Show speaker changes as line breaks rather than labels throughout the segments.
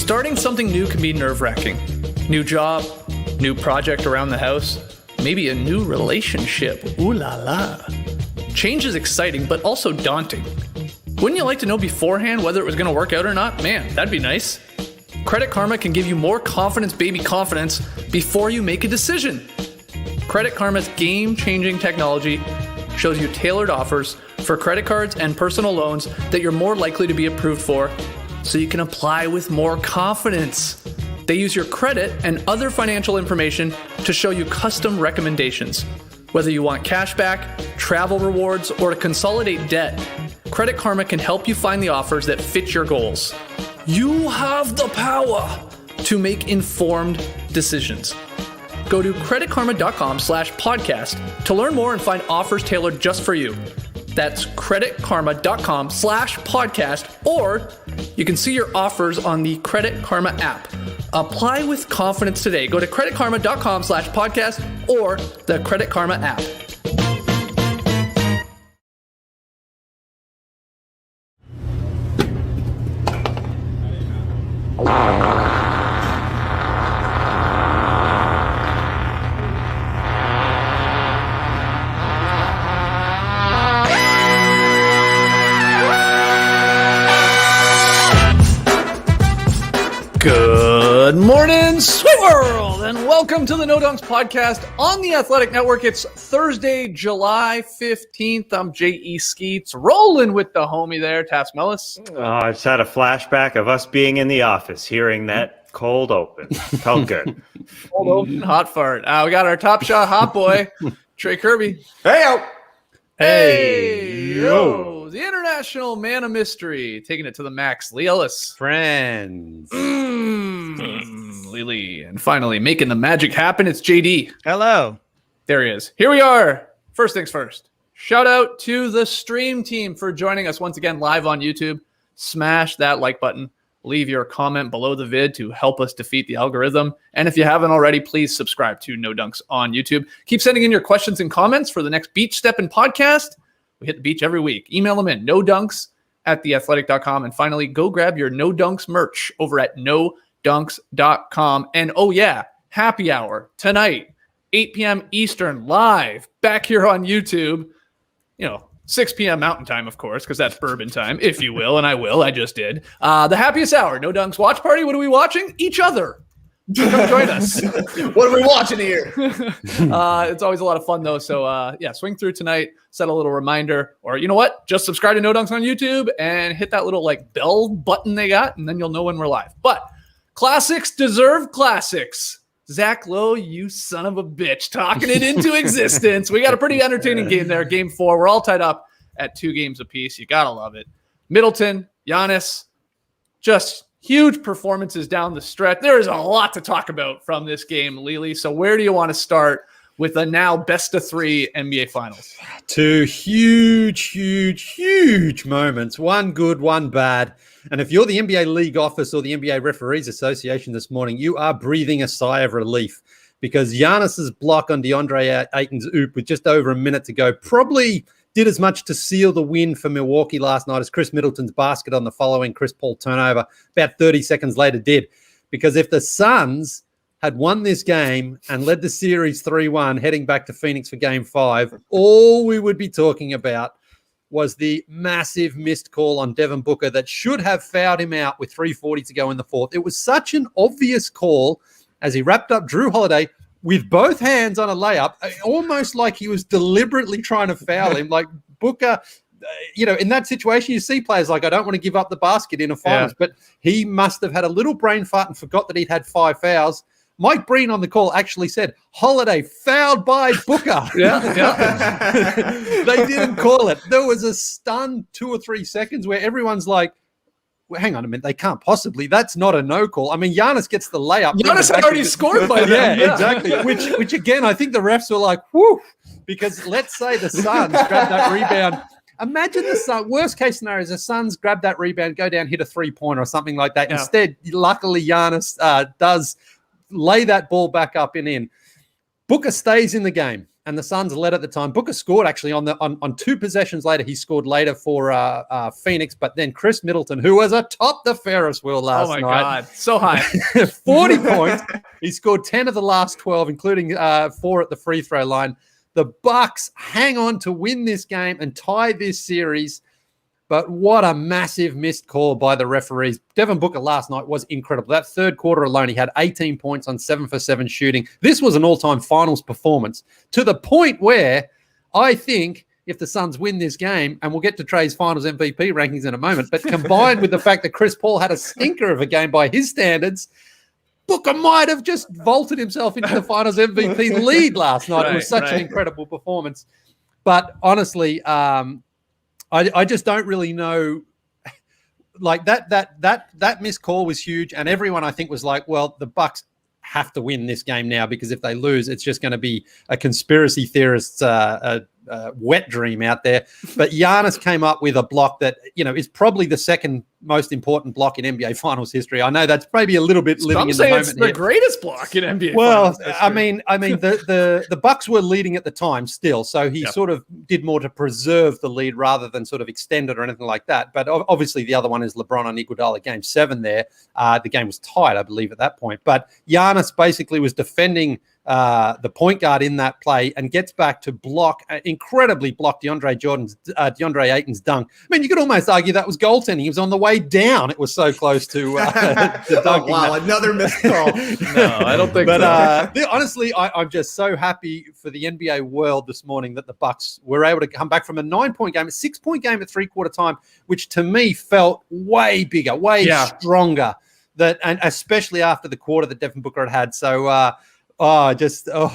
Starting something new can be nerve-wracking. New job, new project around the house, maybe a new relationship. Ooh la la. Change is exciting, but also daunting. Wouldn't you like to know beforehand whether it was going to work out or not? Man, that'd be nice. Credit Karma can give you more confidence, baby confidence, before you make a decision. Credit Karma's game-changing technology shows you tailored offers for credit cards and personal loans that you're more likely to be approved for, so you can apply with more confidence. They use your credit and other financial information to show you custom recommendations. Whether you want cash back, travel rewards, or to consolidate debt, Credit Karma can help you find the offers that fit your goals. You have the power to make informed decisions. Go to creditkarma.com/podcast to learn more and find offers tailored just for you. That's creditkarma.com/podcast, or you can see your offers on the Credit Karma app. Apply with confidence today. Go to creditkarma.com/podcast or the Credit Karma app. Good morning, sweet world, and welcome to the No Dunks podcast on the Athletic Network. It's Thursday, July 15th. I'm J.E. Skeets, rolling with the homie there, Tass Mellis.
Oh, I just had a flashback of us being in the office, hearing that cold open. Felt good.
Cold open, hot fart. We got our top shot hot boy, Trey Kirby.
Hey-o!
Hey, yo, the international man of mystery, taking it to the max, Lee Ellis.
Friends.
Lily. And finally, making the magic happen, it's JD.
Hello.
There he is. Here we are. First things first. Shout out to the stream team for joining us once again live on YouTube. Smash that like button. Leave your comment below the vid to help us defeat the algorithm. And if you haven't already, please subscribe to No Dunks on YouTube. Keep sending in your questions and comments for the next Beach Steppin' podcast. We hit the beach every week. Email them in, nodunks@theathletic.com. And finally, go grab your No Dunks merch over at nodunks.com. And oh yeah, happy hour tonight, 8 p.m. Eastern, live back here on YouTube. 6 p.m. Mountain Time, of course, because that's bourbon time, if you will, and I will. I just did. The happiest hour, No Dunks watch party. What are we watching? Each other. So come join us.
What are we watching here?
It's always a lot of fun, though. So, swing through tonight, set a little reminder, or you know what? Just subscribe to No Dunks on YouTube and hit that little bell button they got, and then you'll know when we're live. But classics deserve classics. Zach Lowe, you son of a bitch, talking it into existence. We got a pretty entertaining game there. Game 4. We're all tied up at 2 games apiece. You got to love it. Middleton, Giannis, just huge performances down the stretch. There is a lot to talk about from this game, Lily. So where do you want to start with the now best-of-3 NBA Finals?
2 huge moments. One good, one bad. And if you're the NBA League Office or the NBA Referees Association this morning, you are breathing a sigh of relief because Giannis's block on Deandre Ayton's oop with just over a minute to go probably did as much to seal the win for Milwaukee last night as Khris Middleton's basket on the following Chris Paul turnover about 30 seconds later did. Because if the Suns had won this game and led the series 3-1 heading back to Phoenix for Game 5, all we would be talking about was the massive missed call on Devin Booker that should have fouled him out with 3:40 to go in the fourth. It was such an obvious call as he wrapped up Jrue Holiday with both hands on a layup, almost like he was deliberately trying to foul him. Like Booker, in that situation, you see players like, I don't want to give up the basket in a finals, but he must have had a little brain fart and forgot that he'd had 5 fouls. Mike Breen on the call actually said, Holiday fouled by Booker. They didn't call it. There was a stunned 2 or 3 seconds where everyone's like, well, hang on a minute, they can't possibly. That's not a no call. I mean, Giannis gets the layup.
Giannis had already scored by them.
Yeah, exactly. Which again, I think the refs were like, whoo, because let's say the Suns grab that rebound. Imagine the Suns, worst case scenario is the Suns grab that rebound, go down, hit a 3-pointer or something like that. Yeah. Instead, luckily, Giannis does lay that ball back up and in. Booker stays in the game. and the Suns led at the time. Booker scored actually on 2 possessions later. He scored later for Phoenix, but then Khris Middleton, who was atop the Ferris wheel last night. Oh my
God, so high.
40 points. He scored 10 of the last 12, including 4 at the free throw line. The Bucks hang on to win this game and tie this series. But what a massive missed call by the referees. Devin Booker last night was incredible. That third quarter alone, he had 18 points on 7 for 7 shooting. This was an all-time finals performance, to the point where I think if the Suns win this game, and we'll get to Trey's finals MVP rankings in a moment, but combined with the fact that Chris Paul had a stinker of a game by his standards, Booker might have just vaulted himself into the finals MVP lead last night. It was such an incredible performance. But honestly, I just don't really know. Like that missed call was huge, and everyone I think was like, well, the Bucks have to win this game now, because if they lose, it's just going to be a conspiracy theorist's wet dream out there. But Giannis came up with a block that, is probably the second most important block in NBA Finals history. I know that's maybe a little bit living in the moment.
It's the greatest block in NBA
Finals
history.
I mean, the Bucks were leading at the time still, so he sort of did more to preserve the lead rather than sort of extend it or anything like that. But obviously, the other one is LeBron on Iguodala, Game 7 there. The game was tied, I believe, at that point. But Giannis basically was defending the point guard in that play and gets back to incredibly block Deandre Ayton's dunk. I mean, you could almost argue that was goaltending. He was on the way down. It was so close to dunking.
Oh, wow, another missed call.
No, I don't think so.
But honestly, I'm just so happy for the NBA world this morning that the Bucks were able to come back from a 9-point game, a 6-point game at three-quarter time, which to me felt way bigger, stronger, and especially after the quarter that Devin Booker had. So,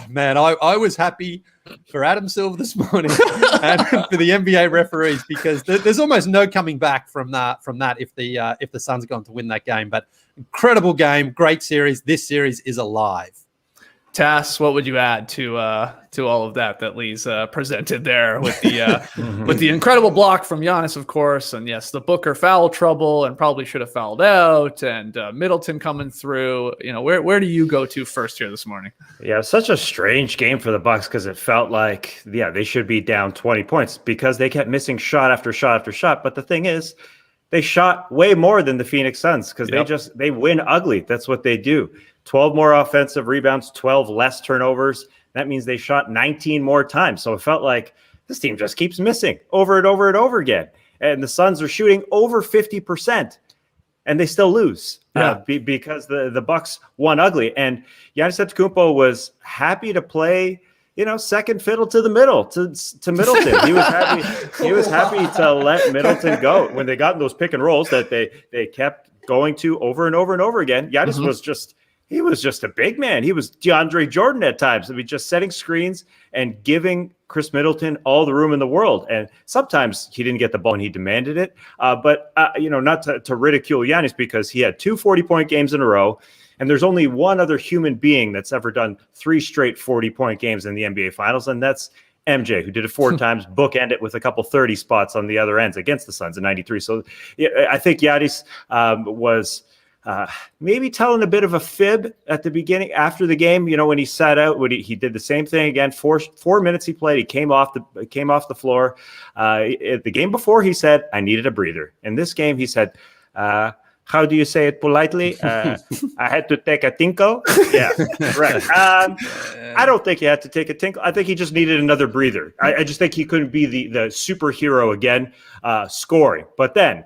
man, I was happy for Adam Silver this morning and for the NBA referees, because there's almost no coming back from that if the Suns are going to win that game. But incredible game, great series. This series is alive.
Tass, what would you add to all of that Lee's presented there with the with the incredible block from Giannis, of course, and yes, the Booker foul trouble and probably should have fouled out, and Middleton coming through. Where do you go to first here this morning?
Yeah, such a strange game for the Bucks, because it felt like they should be down 20 points because they kept missing shot after shot after shot. But the thing is, they shot way more than the Phoenix Suns, because they win ugly. That's what they do. 12 more offensive rebounds, 12 less turnovers. That means they shot 19 more times. So it felt like this team just keeps missing over and over and over again. And the Suns are shooting over 50%, and they still lose because the Bucks won ugly. And Giannis Antetokounmpo was happy to play, second fiddle to the middle to Middleton. He was happy. He was happy to let Middleton go when they got in those pick and rolls that they kept going to over and over and over again. Giannis was just a big man. He was DeAndre Jordan at times. I mean, just setting screens and giving Khris Middleton all the room in the world. And sometimes he didn't get the ball and he demanded it. But not to ridicule Giannis, because he had 2 40-point games in a row. And there's only one other human being that's ever done 3 straight 40-point games in the NBA Finals, and that's MJ, who did it 4 times, bookend it with a couple 30 spots on the other ends against the Suns in 93. So I think Giannis was maybe telling a bit of a fib at the beginning after the game. When he sat out, he did the same thing again. 4 minutes he played, he came off the floor. At the game before, he said, "I needed a breather." In this game, he said, how do you say it politely? I had to take a tinkle. Yeah, right. I don't think he had to take a tinkle. I think he just needed another breather. I just think he couldn't be the superhero again, scoring. But then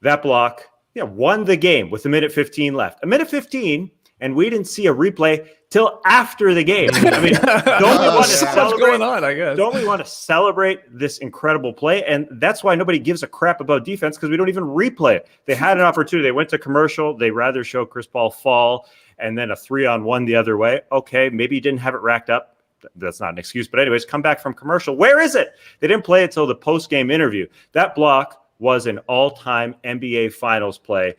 that block, won the game with 1:15 left. 1:15, and we didn't see a replay till after the game. I mean, don't we want to celebrate?
Going on, I guess.
Don't we want to celebrate this incredible play? And that's why nobody gives a crap about defense, because we don't even replay it. They had an opportunity. They went to commercial. They rather show Chris Paul fall and then a 3-on-1 the other way. Okay, maybe he didn't have it racked up. That's not an excuse. But anyways, come back from commercial. Where is it? They didn't play it till the post-game interview. That block was an all-time NBA Finals play.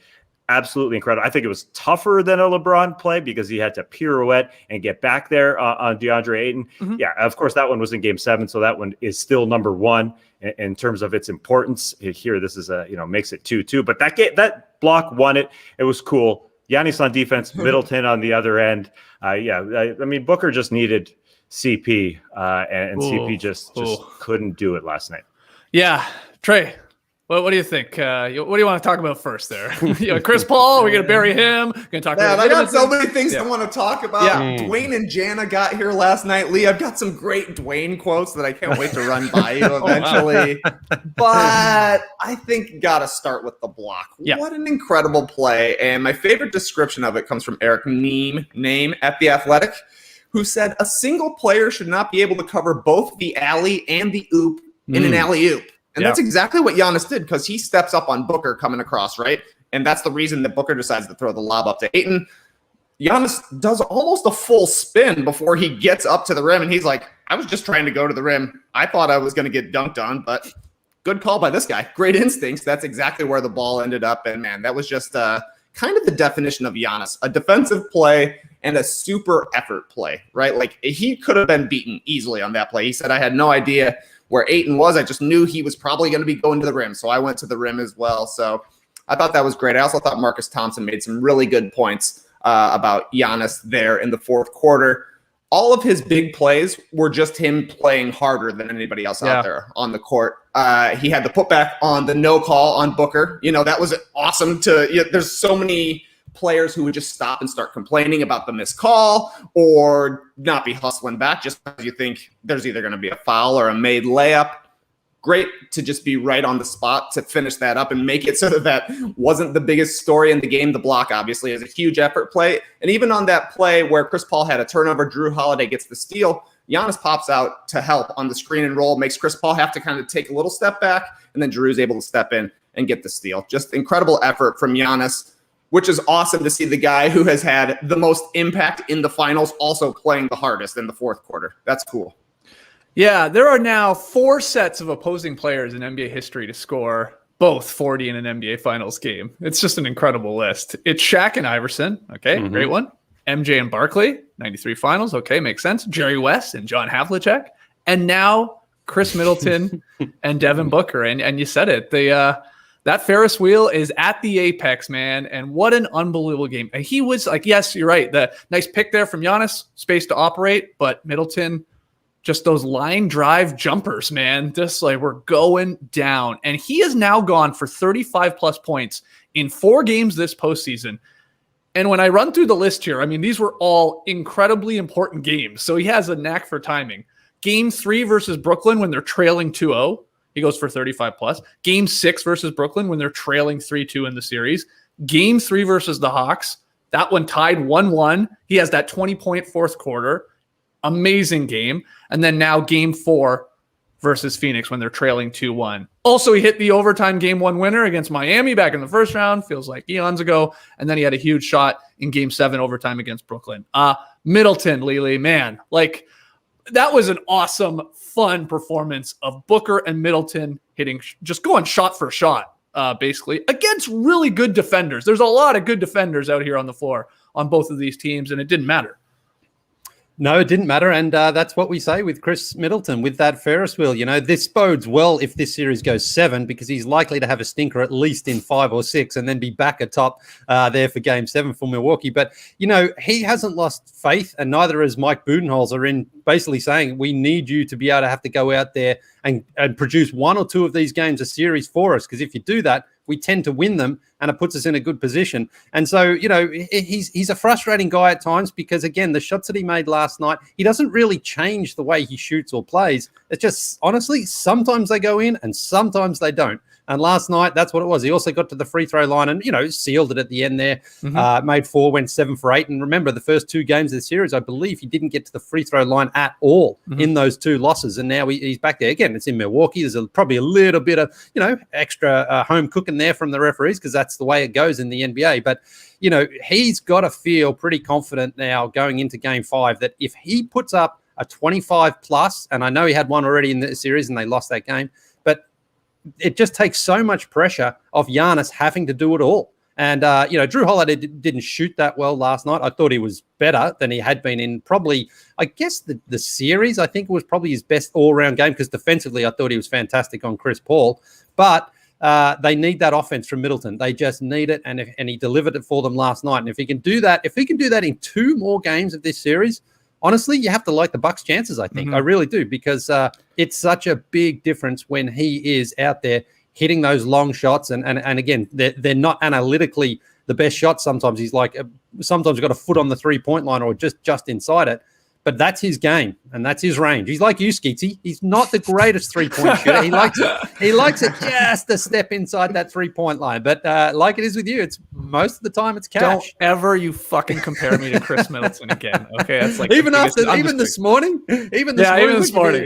Absolutely incredible. I think it was tougher than a LeBron play because he had to pirouette and get back there on DeAndre Ayton. Mm-hmm. Yeah, of course, that one was in Game 7, so that one is still number 1 in terms of its importance. Here, this is makes it 2-2. But that block won it. It was cool. Giannis on defense, Middleton on the other end. I mean, Booker just needed CP, and CP just couldn't do it last night.
Yeah, Trey. What do you think? What do you want to talk about first there? Chris Paul, we're going to bury him. Going to talk about
I got so many things I want to talk about.
Yeah.
Dwayne and Jana got here last night. Lee, I've got some great Dwayne quotes that I can't wait to run by you eventually. But I think got to start with the block.
Yeah.
What an incredible play. And my favorite description of it comes from Eric Name at The Athletic, who said a single player should not be able to cover both the alley and the oop in an alley-oop. And that's exactly what Giannis did, because he steps up on Booker coming across, right? And that's the reason that Booker decides to throw the lob up to Ayton. Giannis does almost a full spin before he gets up to the rim, and he's like, I was just trying to go to the rim. I thought I was going to get dunked on, but good call by this guy. Great instincts. That's exactly where the ball ended up. And, man, that was just kind of the definition of Giannis, a defensive play and a super effort play, right? Like, he could have been beaten easily on that play. He said, I had no idea where Ayton was. I just knew he was probably going to be going to the rim, so I went to the rim as well. So I thought that was great. I also thought Marcus Thompson made some really good points about Giannis there in the fourth quarter. All of his big plays were just him playing harder than anybody else out there on the court. He had the putback on the no call on Booker. That was awesome. There's so many players who would just stop and start complaining about the missed call or not be hustling back just because you think there's either going to be a foul or a made layup. Great to just be right on the spot to finish that up and make it so that wasn't the biggest story in the game. The block obviously is a huge effort play. And even on that play where Chris Paul had a turnover, Jrue Holiday gets the steal, Giannis pops out to help on the screen and roll, makes Chris Paul have to kind of take a little step back, and then Jrue's able to step in and get the steal. Just incredible effort from Giannis, which is awesome to see the guy who has had the most impact in the finals also playing the hardest in the fourth quarter. That's cool.
Yeah, there are now 4 sets of opposing players in NBA history to score both 40 in an NBA Finals game. It's just an incredible list. It's Shaq and Iverson. Okay, great one. MJ and Barkley, 93 Finals. Okay, makes sense. Jerry West and John Havlicek. And now Chris Middleton and Devin Booker. And you said it. That Ferris wheel is at the apex, man. And what an unbelievable game. And he was like, yes, you're right. The nice pick there from Giannis, space to operate. But Middleton, just those line drive jumpers, man. Just like we're going down. And he has now gone for 35 plus points in 4 games this postseason. And when I run through the list here, I mean, these were all incredibly important games. So he has a knack for timing. Game 3 versus Brooklyn when they're trailing 2-0. He goes for 35 plus. Game 6 versus Brooklyn when they're trailing 3-2 in the series. Game 3 versus the Hawks. That one tied 1-1. He has that 20-point fourth quarter. Amazing game. And then now game 4 versus Phoenix when they're trailing 2-1. Also, he hit the overtime game 1 winner against Miami back in the first round. Feels like eons ago. And then he had a huge shot in game 7 overtime against Brooklyn. Middleton, Lily, man, like that was an awesome, fun performance of Booker and Middleton hitting, just going shot for shot, basically, against really good defenders. There's a lot of good defenders out here on the floor on both of these teams, and it didn't matter.
No, it didn't matter. And that's what we say with Chris Middleton, with that Ferris wheel. This bodes well if this series goes 7, because he's likely to have a stinker at least in 5 or 6 and then be back atop there for game 7 for Milwaukee. But, he hasn't lost faith, and neither has Mike Budenholzer, in basically saying we need you to be able to have to go out there and produce 1 or 2 of these games a series for us, because if you do that, we tend to win them, and it puts us in a good position. And so, he's a frustrating guy at times because, again, the shots that he made last night, he doesn't really change the way he shoots or plays. It's just, honestly, sometimes they go in and sometimes they don't. And last night, that's what it was. He also got to the free throw line and, sealed it at the end there. Made 4, went 7 for 8. And remember, the first 2 games of the series, I believe he didn't get to the free throw line at all in those 2 losses. And now he's back there. Again, it's in Milwaukee. There's probably a little bit of, extra home cooking there from the referees, because that's the way it goes in the NBA. But, he's got to feel pretty confident now going into game 5 that if he puts up a 25 plus, and I know he had one already in the series and they lost that game, but it just takes so much pressure off Giannis having to do it all. And, Jrue Holiday didn't shoot that well last night. I thought he was better than he had been in probably, I guess, the series. I think it was probably his best all-round game, because defensively I thought he was fantastic on Chris Paul. But they need that offense from Middleton. They just need it, and he delivered it for them last night. And if he can do that in 2 more games of this series, honestly, you have to like the Bucks' chances, I think. I really do, because it's such a big difference when he is out there hitting those long shots. And again, they're not analytically the best shots. Sometimes he's like, sometimes got a foot on the 3-point line or just inside it. But that's his game, and that's his range. He's like you, Skeetsy. He's not the greatest 3-point shooter. He likes it just a step inside that 3-point line. But like it is with you, it's most of the time it's cash.
Don't ever you fucking compare me to Khris Middleton again. Okay, that's like
even this morning. Even this morning.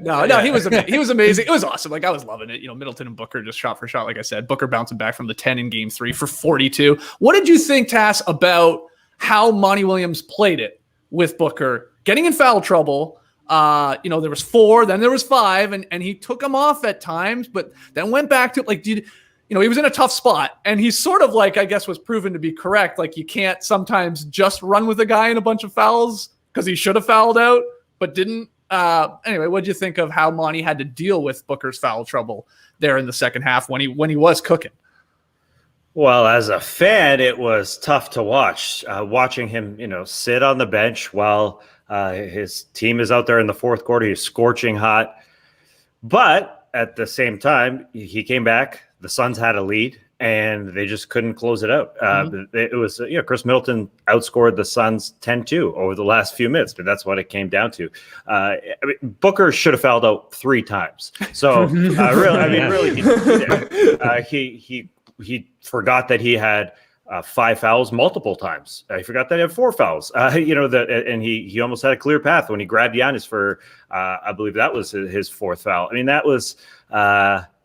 No, he was amazing. It was awesome. Like I was loving it. Middleton and Booker just shot for shot. Like I said, Booker bouncing back from the 10 in Game 3 for 42. What did you think, Tass, about how Monty Williams played it with Booker getting in foul trouble? There was 4, then there was 5, and he took them off at times, but then went back to he was in a tough spot, and he's sort of like, I guess, was proven to be correct. Like you can't sometimes just run with a guy in a bunch of fouls because he should have fouled out, but didn't. Anyway, what'd you think of how Monty had to deal with Booker's foul trouble there in the second half when he was cooking?
Well, as a fan, it was tough to watch. Watching him, sit on the bench while his team is out there in the fourth quarter. He's scorching hot. But at the same time, he came back. The Suns had a lead, and they just couldn't close it out. It was, Khris Middleton outscored the Suns 10-2 over the last few minutes, but that's what it came down to. Booker should have fouled out 3 times. So, really, he forgot that he had 5 fouls multiple times. He forgot that he had 4 fouls. And he almost had a clear path when he grabbed Giannis for, I believe that was his 4th foul. I mean, that was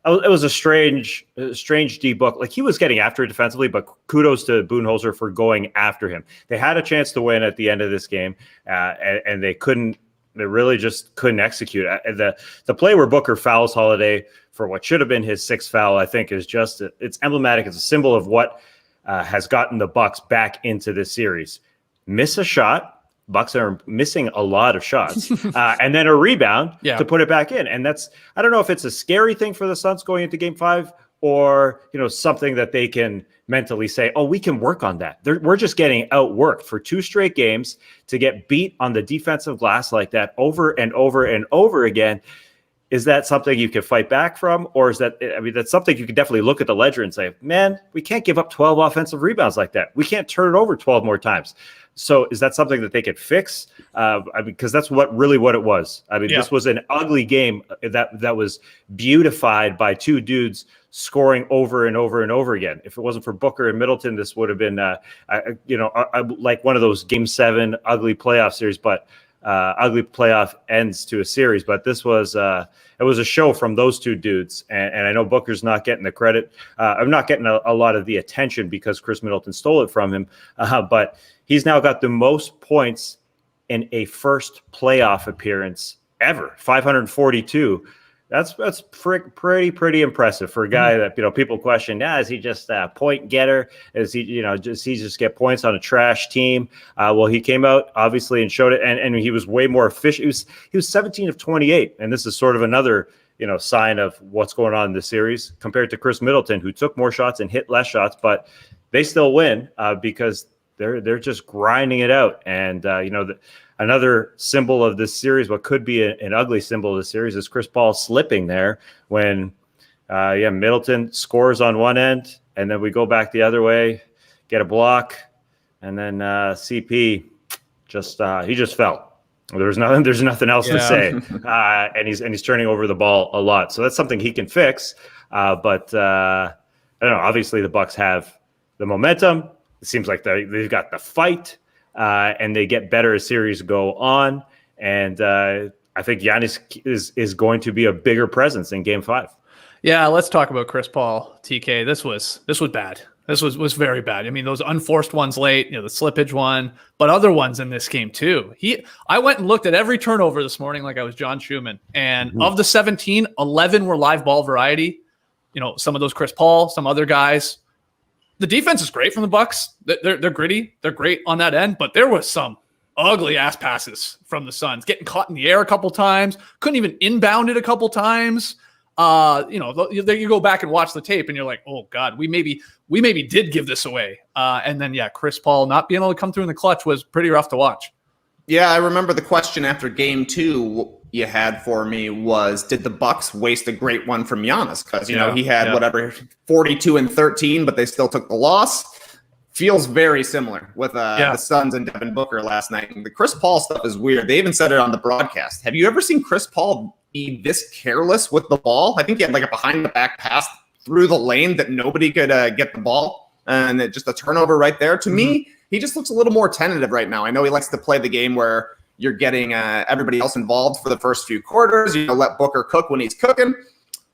it was a strange D-book. Like he was getting after it defensively, but kudos to Budenholzer for going after him. They had a chance to win at the end of this game, and they couldn't. They really just couldn't execute. The play where Booker fouls Holiday for what should have been his 6th foul, I think, is just it's emblematic. It's a symbol of what has gotten the Bucks back into this series. Miss a shot. Bucks are missing a lot of shots, and then a rebound to put it back in. And I don't know if it's a scary thing for the Suns going into Game 5 or, something that they can mentally say, oh, we can work on that. We're just getting outworked for 2 straight games to get beat on the defensive glass like that over and over and over again. Is that something you can fight back from? Or is that's something you can definitely look at the ledger and say, man, we can't give up 12 offensive rebounds like that. We can't turn it over 12 more times. So is that something that they could fix? Because that's what it was. This was an ugly game that was beautified by 2 dudes scoring over and over and over again. If it wasn't for Booker and Middleton, this would have been, like one of those Game 7 ugly playoff series, but ugly playoff ends to a series. But this was it was a show from those 2 dudes, and I know Booker's not getting the credit. I'm not getting a lot of the attention because Khris Middleton stole it from him, but he's now got the most points in a first playoff appearance ever, 542. That's pretty impressive for a guy that people question. Is he just a point getter? Is he does he just get points on a trash team? Well, he came out obviously and showed it, and he was way more efficient. He was 17 of 28, and this is sort of another sign of what's going on in this series compared to Khris Middleton, who took more shots and hit less shots, but they still win because they're just grinding it out. And another symbol of this series, what could be an ugly symbol of the series, is Chris Paul slipping there when Middleton scores on one end, and then we go back the other way, get a block, and then CP he just fell. There's nothing else to say, and he's turning over the ball a lot. So that's something he can fix. But I don't know. Obviously, the Bucks have the momentum. It seems like they've got the fight, and they get better as series go on. And I think Giannis is going to be a bigger presence in Game 5.
Yeah, let's talk about Chris Paul. TK, this was bad. This was very bad. I mean, those unforced ones late, the slippage one, but other ones in this game too. I went and looked at every turnover this morning like I was John Schumann, and of the 17, 11 were live ball variety. Some of those Chris Paul, some other guys. The defense is great from the Bucks. They're gritty. They're great on that end, but there was some ugly ass passes from the Suns, getting caught in the air a couple times, couldn't even inbound it a couple times. You go back and watch the tape and you're like, oh God, we maybe did give this away. And then Chris Paul not being able to come through in the clutch was pretty rough to watch.
Yeah, I remember the question after game 2 you had for me was, did the Bucks waste a great one from Giannis? Because, you know, he had 42 and 13, but they still took the loss. Feels very similar with the Suns and Devin Booker last night. And the Chris Paul stuff is weird. They even said it on the broadcast. Have you ever seen Chris Paul be this careless with the ball? I think he had like a behind-the-back pass through the lane that nobody could get the ball. And just a turnover right there. To me, he just looks a little more tentative right now. I know he likes to play the game where you're getting everybody else involved for the first few quarters. You know, let Booker cook when he's cooking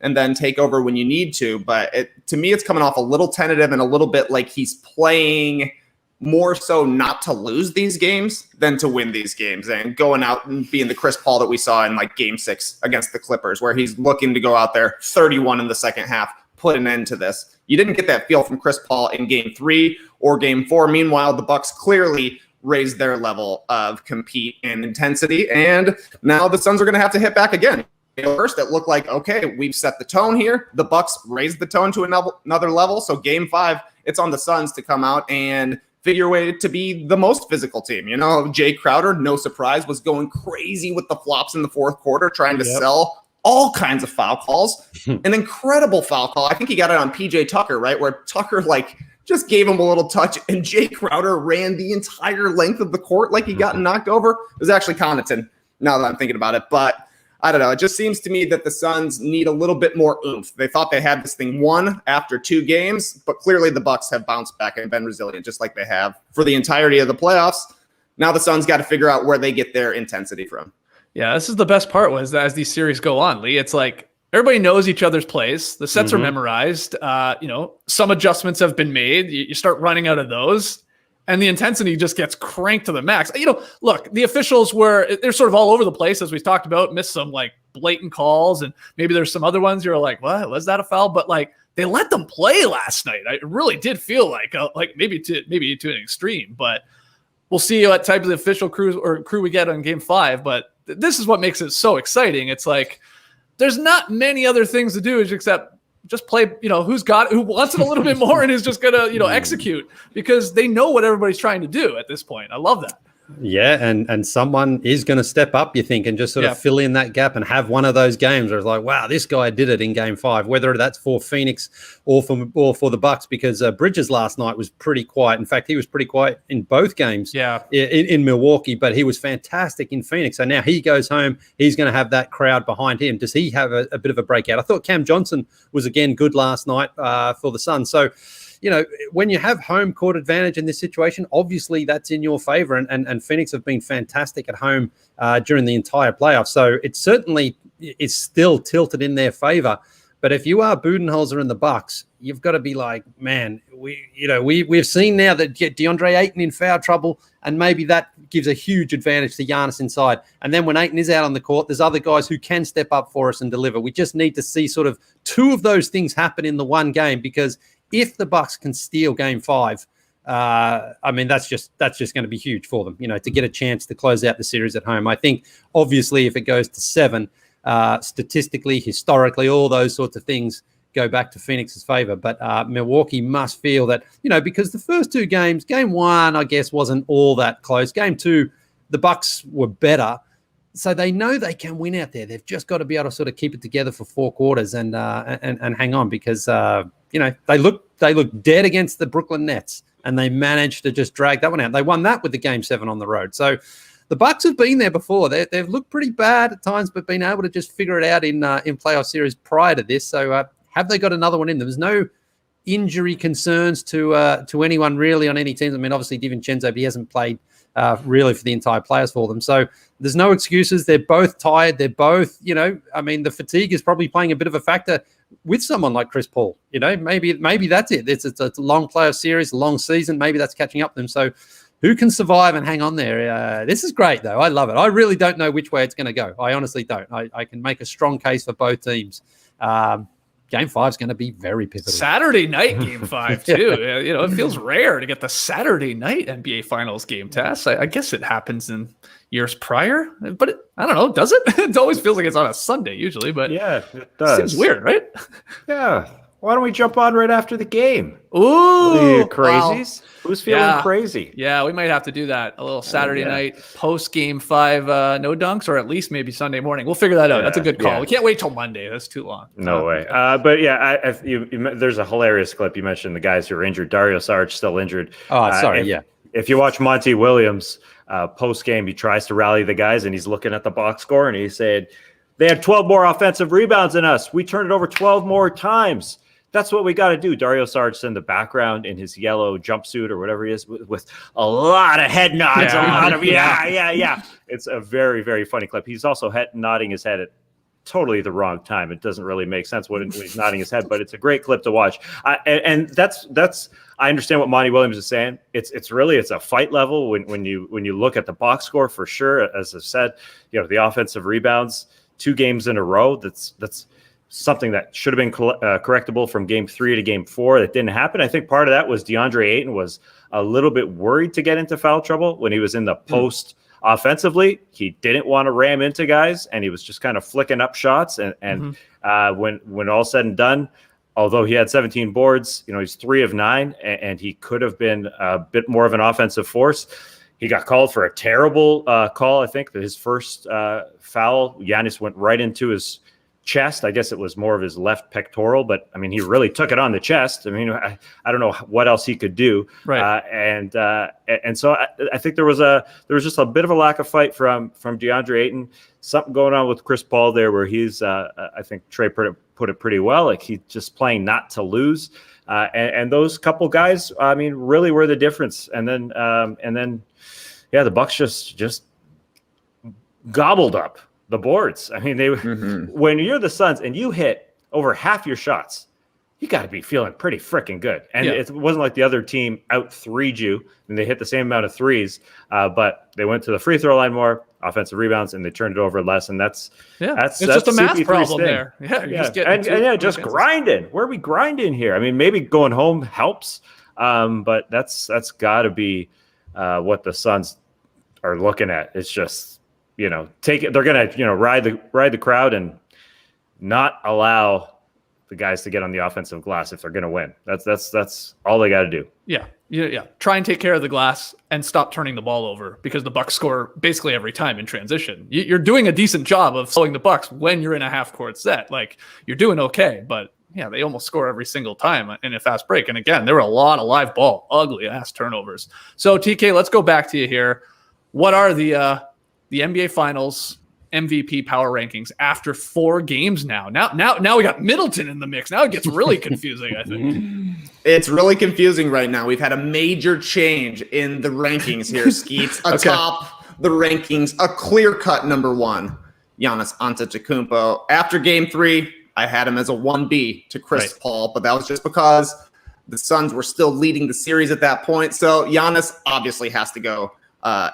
and then take over when you need to. But to me, it's coming off a little tentative and a little bit like he's playing more so not to lose these games than to win these games, and going out and being the Chris Paul that we saw in like game 6 against the Clippers, where he's looking to go out there 31 in the second half, put an end to this. You didn't get that feel from Chris Paul in game 3 or game 4. Meanwhile, the Bucks clearly raised their level of compete and intensity, and now the Suns are going to have to hit back again. First, it looked like, okay, we've set the tone here. The Bucks raised the tone to another level. So game 5, it's on the Suns to come out and figure a way to be the most physical team. You know, Jay Crowder, no surprise, was going crazy with the flops in the fourth quarter, trying to sell all kinds of foul calls. An incredible foul call. I think he got it on PJ Tucker, right? Where Tucker just gave him a little touch, and Jay Crowder ran the entire length of the court like he got knocked over. It was actually Connaughton, now that I'm thinking about it. But I don't know. It just seems to me that the Suns need a little bit more oomph. They thought they had this thing won after 2 games, but clearly the Bucks have bounced back and been resilient, just like they have for the entirety of the playoffs. Now the Suns got to figure out where they get their intensity from.
Yeah, this is the best part, was that as these series go on, Lee, it's like everybody knows each other's plays. The sets are memorized. Some adjustments have been made. You start running out of those, and the intensity just gets cranked to the max. Look, the officials they're sort of all over the place, as we've talked about, missed some blatant calls, and maybe there's some other ones you're like, what, was that a foul? But they let them play last night. I really did feel like maybe to an extreme, but we'll see what type of official crew we get on game 5. But this is what makes it so exciting. It's like there's not many other things to do except just play, who wants it a little bit more and is just going to, execute, because they know what everybody's trying to do at this point. I love that.
Yeah, and someone is going to step up, you think, and just sort of fill in that gap and have one of those games where it's like, wow, this guy did it in game 5, whether that's for Phoenix or for the Bucks, because Bridges last night was pretty quiet. In fact, he was pretty quiet in both games in Milwaukee, but he was fantastic in Phoenix. So now he goes home. He's going to have that crowd behind him. Does he have a bit of a breakout? I thought Cam Johnson was, again, good last night for the Suns. So, when you have home court advantage in this situation, obviously that's in your favor. And Phoenix have been fantastic at home during the entire playoffs. So it certainly is still tilted in their favor. But if you are Budenholzer and the Bucks, you've got to be like, man, we've seen now that get Deandre Ayton in foul trouble, and maybe that gives a huge advantage to Giannis inside. And then when Ayton is out on the court, there's other guys who can step up for us and deliver. We just need to see sort of 2 of those things happen in the one game, because if the Bucks can steal game 5, that's just going to be huge for them, to get a chance to close out the series at home. I think obviously if it goes to 7, statistically, historically, all those sorts of things go back to Phoenix's favor. But Milwaukee must feel that, because the first 2 games, game 1, I guess, wasn't all that close. Game 2, the Bucks were better. So they know they can win out there. They've just got to be able to sort of keep it together for 4 quarters and hang on, because they look dead against the Brooklyn Nets, and they managed to just drag that one out. They won that with the game 7 on the road. So the Bucks have been there before. They've looked pretty bad at times, but been able to just figure it out in playoff series prior to this. So have they got another one in them? There's no injury concerns to anyone really on any teams. I mean, obviously DiVincenzo, but he hasn't played really for the entire players for them. So there's no excuses. They're both tired. They're both, the fatigue is probably playing a bit of a factor with someone like Chris Paul. Maybe that's it. It's a long playoff series, a long season. Maybe that's catching up to them. So who can survive and hang on there? This is great, though. I love it. I really don't know which way it's going to go. I honestly don't. I can make a strong case for both teams. Game 5 is going to be very pivotal.
Saturday night game 5 too. It feels rare to get the Saturday night NBA Finals game test. I guess it happens in years prior, but I don't know. Does it? It always feels like it's on a Sunday usually, but
yeah, it does.
Seems weird, right?
Yeah. Why don't we jump on right after the game?
Ooh,
you crazies! Wow. Who's feeling crazy?
Yeah, we might have to do that. A little Saturday night post game 5 no dunks, or at least maybe Sunday morning. We'll figure that out. That's a good call. We can't wait till Monday. That's too long.
No way. But yeah, there's a hilarious clip. You mentioned the guys who are injured. Dario Saric still injured.
Oh, sorry.
If you watch Monty Williams post game, he tries to rally the guys, and he's looking at the box score, and he said, "They had 12 more offensive rebounds than us. We turned it over 12 more times. That's what we got to do." Dario Saric in the background in his yellow jumpsuit or whatever he is with a lot of head nods. Yeah. It's a very, very funny clip. He's also nodding his head at totally the wrong time. It doesn't really make sense when he's nodding his head, but it's a great clip to watch. And that's I understand what Monty Williams is saying. It's a fight level when you look at the box score for sure. As I said, the offensive rebounds 2 games in a row. That's something that should have been correctable from game 3 to game 4. That didn't happen. I think part of that was Deandre Ayton was a little bit worried to get into foul trouble when he was in the post offensively. He didn't want to ram into guys, and he was just kind of flicking up shots. And when all said and done, although he had 17 boards, he's 3 of 9, and he could have been a bit more of an offensive force. He got called for a terrible call. I think that his first foul, Giannis went right into his chest. I guess it was more of his left pectoral, but I mean, he really took it on the chest. I mean, I don't know what else he could do.
Right.
And so I think there was just a bit of a lack of fight from Deandre Ayton. Something going on with Chris Paul there, where he's I think Trey put it pretty well. Like, he's just playing not to lose. And those couple guys, I mean, really were the difference. And then the Bucks just gobbled up the boards. I mean, when you're the Suns and you hit over half your shots, you got to be feeling pretty freaking good. And it wasn't like the other team out 3'd you and they hit the same amount of threes, but they went to the free throw line more, offensive rebounds, and they turned it over less. And that's
just a math problem there.
Just grinding. Where are we grinding here? I mean, maybe going home helps, but that's got to be what the Suns are looking at. It's just, take it. They're gonna, ride the crowd and not allow the guys to get on the offensive glass if they're gonna win. That's all they got to do. Yeah.
Try and take care of the glass and stop turning the ball over, because the Bucks score basically every time in transition. You're doing a decent job of slowing the Bucks when you're in a half court set. Like, you're doing okay, but they almost score every single time in a fast break. And again, there were a lot of live ball, ugly ass turnovers. So TK, let's go back to you here. What are the NBA Finals MVP power rankings after 4 games now? Now we got Middleton in the mix. Now it gets really confusing, I think.
It's really confusing right now. We've had a major change in the rankings here, Skeets. Atop the rankings, a clear-cut number 1, Giannis Antetokounmpo. After game 3, I had him as a 1B to Chris Paul, but that was just because the Suns were still leading the series at that point. So Giannis obviously has to go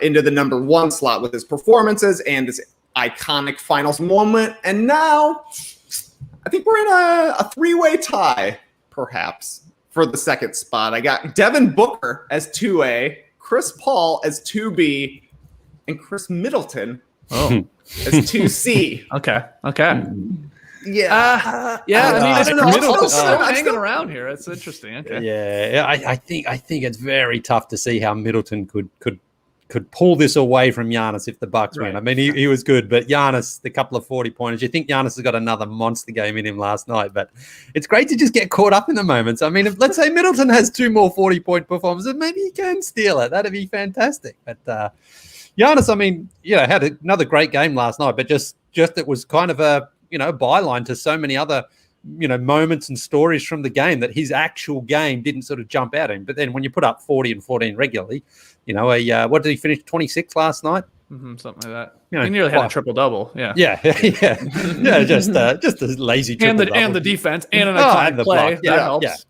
into the number 1 slot with his performances and this iconic finals moment. And now I think we're in a 3-way tie, perhaps, for the second spot. I got Devin Booker as 2A, Chris Paul as 2B, and Chris Middleton as 2C.
Okay.
Yeah.
I mean, I don't know.
Middleton's
still hanging around here. It's interesting. Okay.
Yeah. I think it's very tough to see how Middleton could pull this away from Giannis if the Bucks win. I mean, he was good, but Giannis, the couple of 40-pointers, you think Giannis has got another monster game in him last night, but it's great to just get caught up in the moments. I mean, if, let's say Middleton has 2 more 40-point performances, maybe he can steal it. That'd be fantastic. But Giannis, I mean, had another great game last night, but just it was kind of a, byline to so many other, moments and stories from the game that his actual game didn't sort of jump out at him. But then when you put up 40 and 14 regularly, what did he finish? 26 last night?
Something like that. He nearly had a triple-double. Yeah.
Just a lazy triple-double.
And the defense and an iconic play. That helps.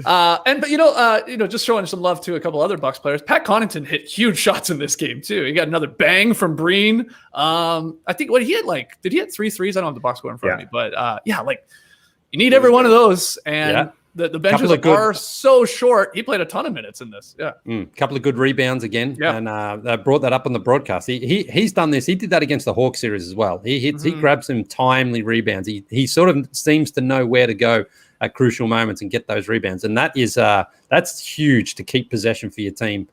But just showing some love to a couple other Bucks players. Pat Connaughton hit huge shots in this game too. He got another bang from Breen. I think what he had, did he hit 3 threes? I don't have the box score in front of me, but you need every one of those. And The benches are so short. He played a ton of minutes in this. Yeah.
Couple of good rebounds again. Yep. And they brought that up on the broadcast. He's done this. He did that against the Hawks series as well. He grabs some timely rebounds. He sort of seems to know where to go at crucial moments and get those rebounds. And that's huge to keep possession for your team,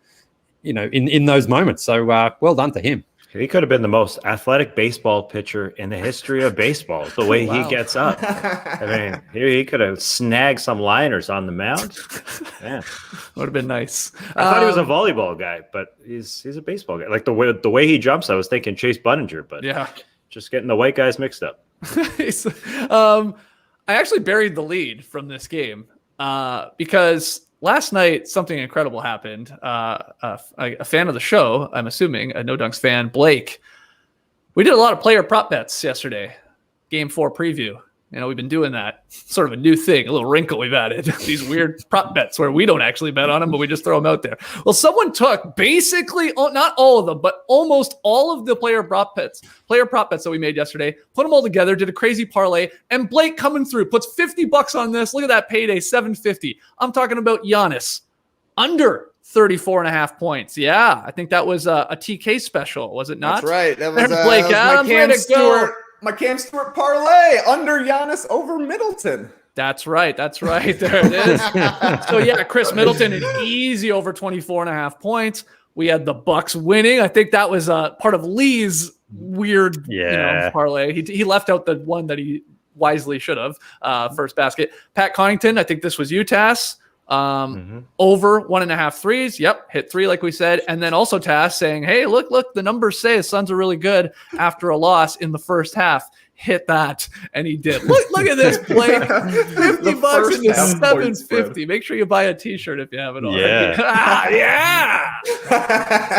in those moments. So well done to him.
He could have been the most athletic baseball pitcher in the history of baseball, the way he gets up. I mean, he could have snagged some liners on the mound. Yeah.
Would have been nice.
I thought he was a volleyball guy, but he's a baseball guy. Like the way he jumps, I was thinking Chase Buninger, but just getting the white guys mixed up.
I actually buried the lead from this game because last night, something incredible happened. A fan of the show, I'm assuming, a No Dunks fan, Blake. We did a lot of player prop bets yesterday. Game 4 preview. We've been doing that. Sort of a new thing, a little wrinkle we've added. These weird prop bets where we don't actually bet on them, but we just throw them out there. Well, someone took basically, not all of them, but almost all of the player prop bets that we made yesterday, put them all together, did a crazy parlay, and Blake coming through, puts $50 on this. Look at that payday, $750. I'm talking about Giannis, under 34.5 points. Yeah, I think that was a TK special, was it not?
That's right. That was
Blake Adams.
My Cam Stewart parlay, under Giannis over Middleton.
That's right. There it is. So yeah, Khris Middleton, an easy over 24.5 points. We had the Bucks winning. I think that was part of Lee's weird parlay. He left out the one that he wisely should have. First basket. Pat Connaughton, I think this was UTAS. Over 1.5 threes. Yep, hit 3 like we said. And then also Tass saying, hey, look, the numbers say the Suns are really good after a loss in the first half. Hit that. And he did. Look at this, Blake. $50 into $750. Make sure you buy a t-shirt if you haven't already.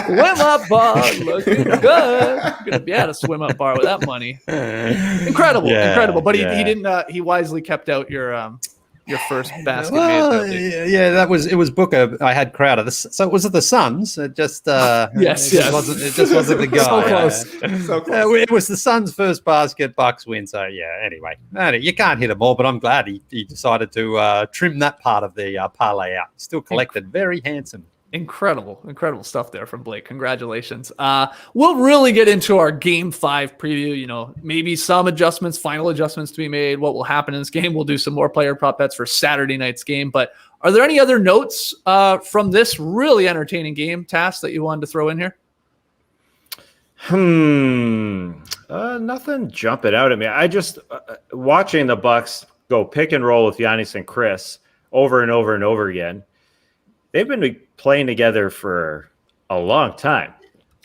Swim up bar looking good. Gonna be at a swim up bar with that money. Incredible. But he didn't he wisely kept out your first basket.
It was Booker. I had Crowder. So was it the Suns? It just
yes.
It just wasn't the guy.
So close.
So close.
It was the Suns' first basket. Bucks win. So anyway, you can't hit them all, but I'm glad he decided to trim that part of the parlay out. Still collected very handsome.
Incredible stuff there from Blake. Congratulations. We'll really get into our Game 5 preview. Maybe some final adjustments to be made, what will happen in this game. We'll do some more player prop bets for Saturday night's game. But are there any other notes from this really entertaining game, Tass, that you wanted to throw in here?
Nothing jumping out at me. I just watching the Bucks go pick and roll with Giannis and Khris over and over and over again. They've been playing together for a long time.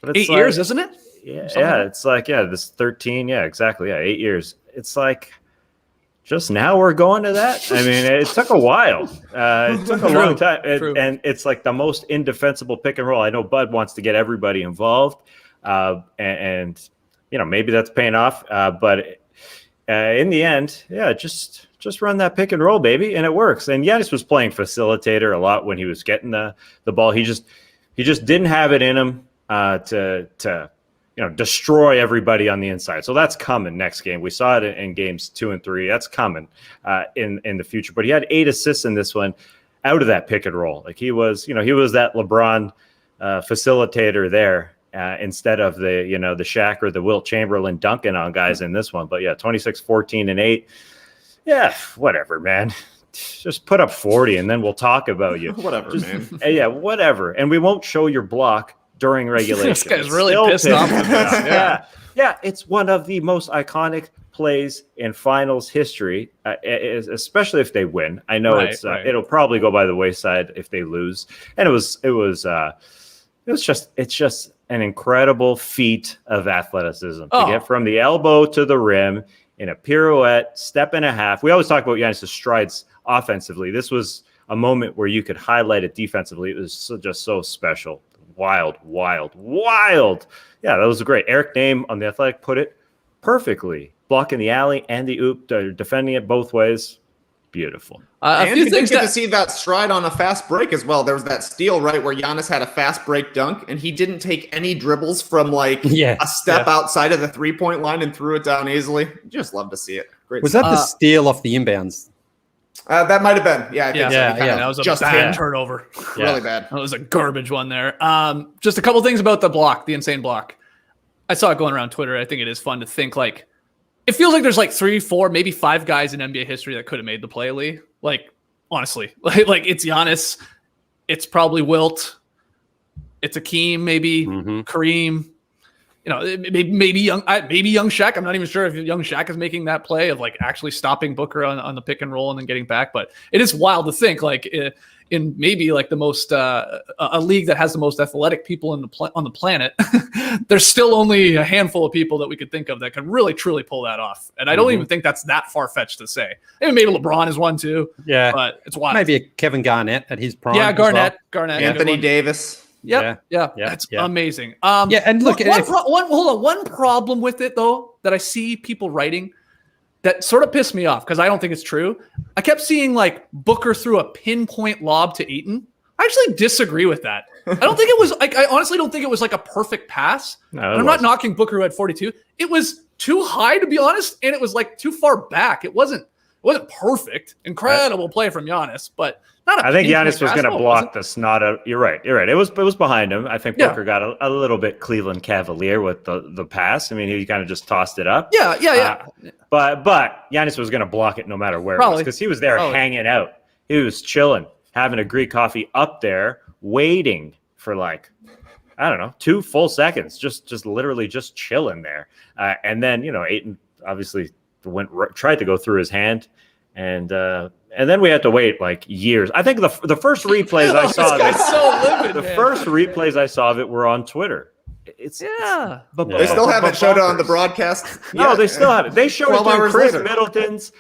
But it's 8 years, isn't it?
Yeah, it's like, this 13. Yeah, exactly. Yeah, 8 years. It's like, just now we're going to that? I mean, it took a while. It took a long time. And it's like the most indefensible pick and roll. I know Bud wants to get everybody involved. And maybe that's paying off. But in the end, just run that pick and roll, baby, and it works. And Giannis was playing facilitator a lot when he was getting the ball. He just didn't have it in him to destroy everybody on the inside. So that's coming next game. We saw it in games 2 and 3. That's coming in the future. But he had 8 assists in this one out of that pick and roll. Like he was that LeBron facilitator there. Instead of the Shaq or the Wilt Chamberlain dunking on guys in this one. But 26, 14, and 8. Yeah, whatever, man. Just put up 40 and then we'll talk about you.
Whatever, man.
Yeah, whatever. And we won't show your block during regulation.
This guy's really pissed off.
Yeah, it's one of the most iconic plays in finals history, especially if they win. I know it'll probably go by the wayside if they lose. And it's just an incredible feat of athleticism to get from the elbow to the rim in a pirouette, step and a half. We always talk about Giannis' strides offensively. This was a moment where you could highlight it defensively. It was just so special. Wild. Yeah, that was great. Eric Name on The Athletic put it perfectly. Blocking the alley and the oop, defending it both ways. Beautiful.
And you didn't get to see that stride on a fast break as well. There was that steal, right, where Giannis had a fast break dunk, and he didn't take any dribbles from a step outside of the 3-point line and threw it down easily. Just love to see it. Great.
Was that the steal off the inbounds?
That might have been. Yeah, I think so.
That was a bad turnover.
Really bad.
That was a garbage one there. Just a couple things about the block, the insane block. I saw it going around Twitter. I think it is fun to think like, it feels like there's like 3, 4, maybe 5 guys in NBA history that could have made the play, Lee. Like, honestly, like it's Giannis. It's probably Wilt. It's Akeem, maybe Kareem. You know, maybe young Shaq. I'm not even sure if young Shaq is making that play of like actually stopping Booker on the pick and roll and then getting back. But it is wild to think like in maybe like the most a league that has the most athletic people on the planet, there's still only a handful of people that we could think of that can really truly pull that off. And I don't even think that's that far fetched to say. Maybe LeBron is one too.
Yeah,
but it's wild.
Maybe a Kevin Garnett at his prime.
Yeah, Garnett,
Anthony Davis.
Yep. Yeah. That's amazing.
And look,
one problem with it though that I see people writing that sort of pissed me off because I don't think it's true. I kept seeing like Booker threw a pinpoint lob to Ayton. I actually disagree with that. I don't think it was like, I honestly don't think it was like a perfect pass.
No,
I'm not knocking Booker who had 42. It was too high to be honest, and it was like too far back. It wasn't perfect. Incredible play from Giannis, but not.
I think Giannis was going to block the snot out. You're right. It was behind him. I think Booker got a little bit Cleveland Cavalier with the pass. I mean, he kind of just tossed it up.
Yeah.
But Giannis was going to block it no matter where it was because he was there hanging out. He was chilling, having a Greek coffee up there, waiting for like, I don't know, 2 full seconds, just literally just chilling there. And then, Ayton obviously tried to go through his hand, and then we had to wait like years. I think the first replays I saw of it, first replays I saw of it were on Twitter. They
still haven't showed it on the broadcast.
No, they still haven't. They showed it during Khris
later.
Middleton's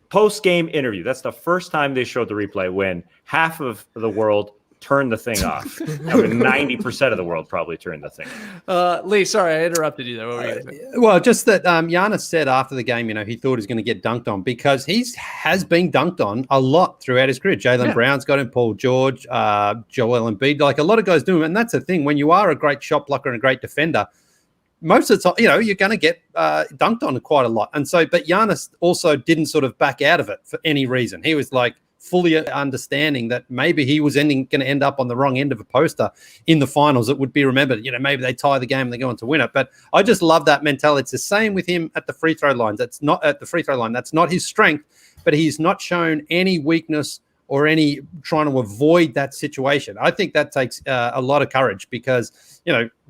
post-game interview. That's the first time they showed the replay when half of the world turned the thing off. 90% of the world probably turned the thing off.
Lee, sorry, I interrupted you there. What were you saying?
Well, just that Giannis said after the game, he thought he was going to get dunked on because he has been dunked on a lot throughout his career. Jaylen Brown's got him, Paul George, Joel Embiid, like a lot of guys do him. And that's the thing. When you are a great shot blocker and a great defender, most of the time, you're going to get dunked on quite a lot. And so, but Giannis also didn't sort of back out of it for any reason. He was like, fully understanding that maybe he was going to end up on the wrong end of a poster in the finals. It would be remembered, maybe they tie the game and they go on to win it. But I just love that mentality. It's the same with him at the free throw lines. That's not at the free throw line. That's not his strength, but he's not shown any weakness or any trying to avoid that situation. I think that takes a lot of courage because,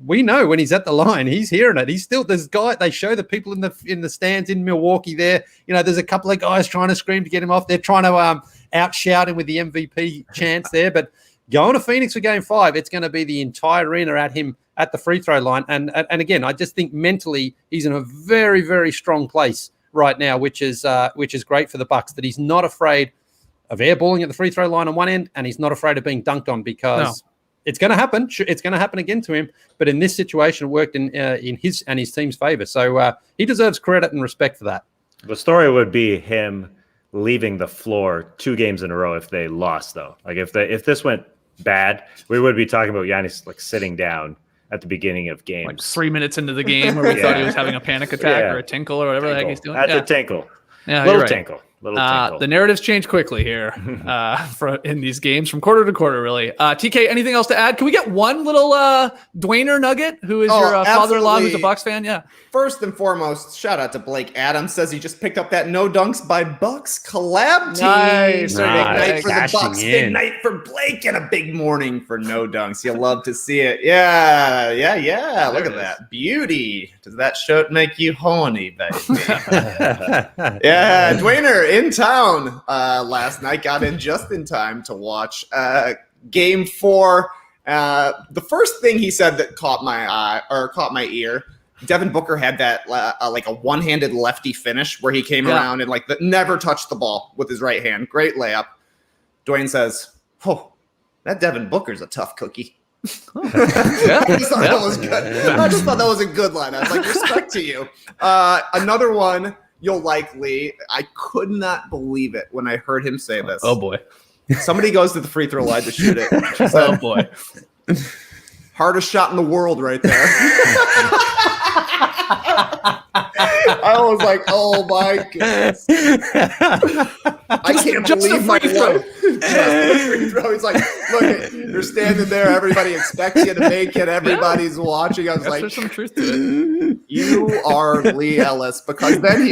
we know when he's at the line, he's hearing it. He's still, they show the people in the stands in Milwaukee there. There's a couple of guys trying to scream to get him off. They're trying to outshout him with the MVP chance there. But going to Phoenix for game 5, it's going to be the entire arena at him at the free throw line. And again, I just think mentally he's in a very, very strong place right now, which is great for the Bucks, that he's not afraid of airballing at the free throw line on one end, and he's not afraid of being dunked on because it's going to happen. It's going to happen again to him. But in this situation, it worked in his and his team's favor. So he deserves credit and respect for that.
The story would be him leaving the floor 2 games in a row if they lost, though. Like if this went bad, we would be talking about Giannis like sitting down at the beginning of games,
like 3 minutes into the game where we thought he was having a panic attack or a tinkle or whatever the heck he's doing.
That's a tinkle.
Yeah,
little tinkle.
The narratives change quickly here in these games from quarter to quarter, really. TK, anything else to add? Can we get one little Dwayner nugget, who is your father-in-law who's a Bucks fan? Yeah.
First and foremost, shout out to Blake Adams. Says he just picked up that No Dunks by Bucks collab team.
Nice.
Big night for the Bucks. Big night for Blake and a big morning for No Dunks. You'll love to see it. Yeah. Look at that. Beauty. Does that shirt make you horny, baby? Yeah, Dwayner in town last night, got in just in time to watch game 4. The first thing he said that caught my eye or caught my ear, Devin Booker had that like a one-handed lefty finish where he came around and never touched the ball with his right hand. Great layup. Dwayne says, "Oh, that Devin Booker's a tough cookie." I just thought that was good. I just thought that was a good line. I was like, respect to you. Another one you'll likely. I could not believe it when I heard him say this.
Oh boy.
Somebody goes to the free throw line to shoot it.
Oh boy.
Hardest shot in the world right there. I was like, oh my goodness. I can't believe my life. Just a free throw. He's like, look, you're standing there. Everybody expects you to make it. Everybody's watching. I was like,
there's some truth to it.
You are Lee Ellis. Because then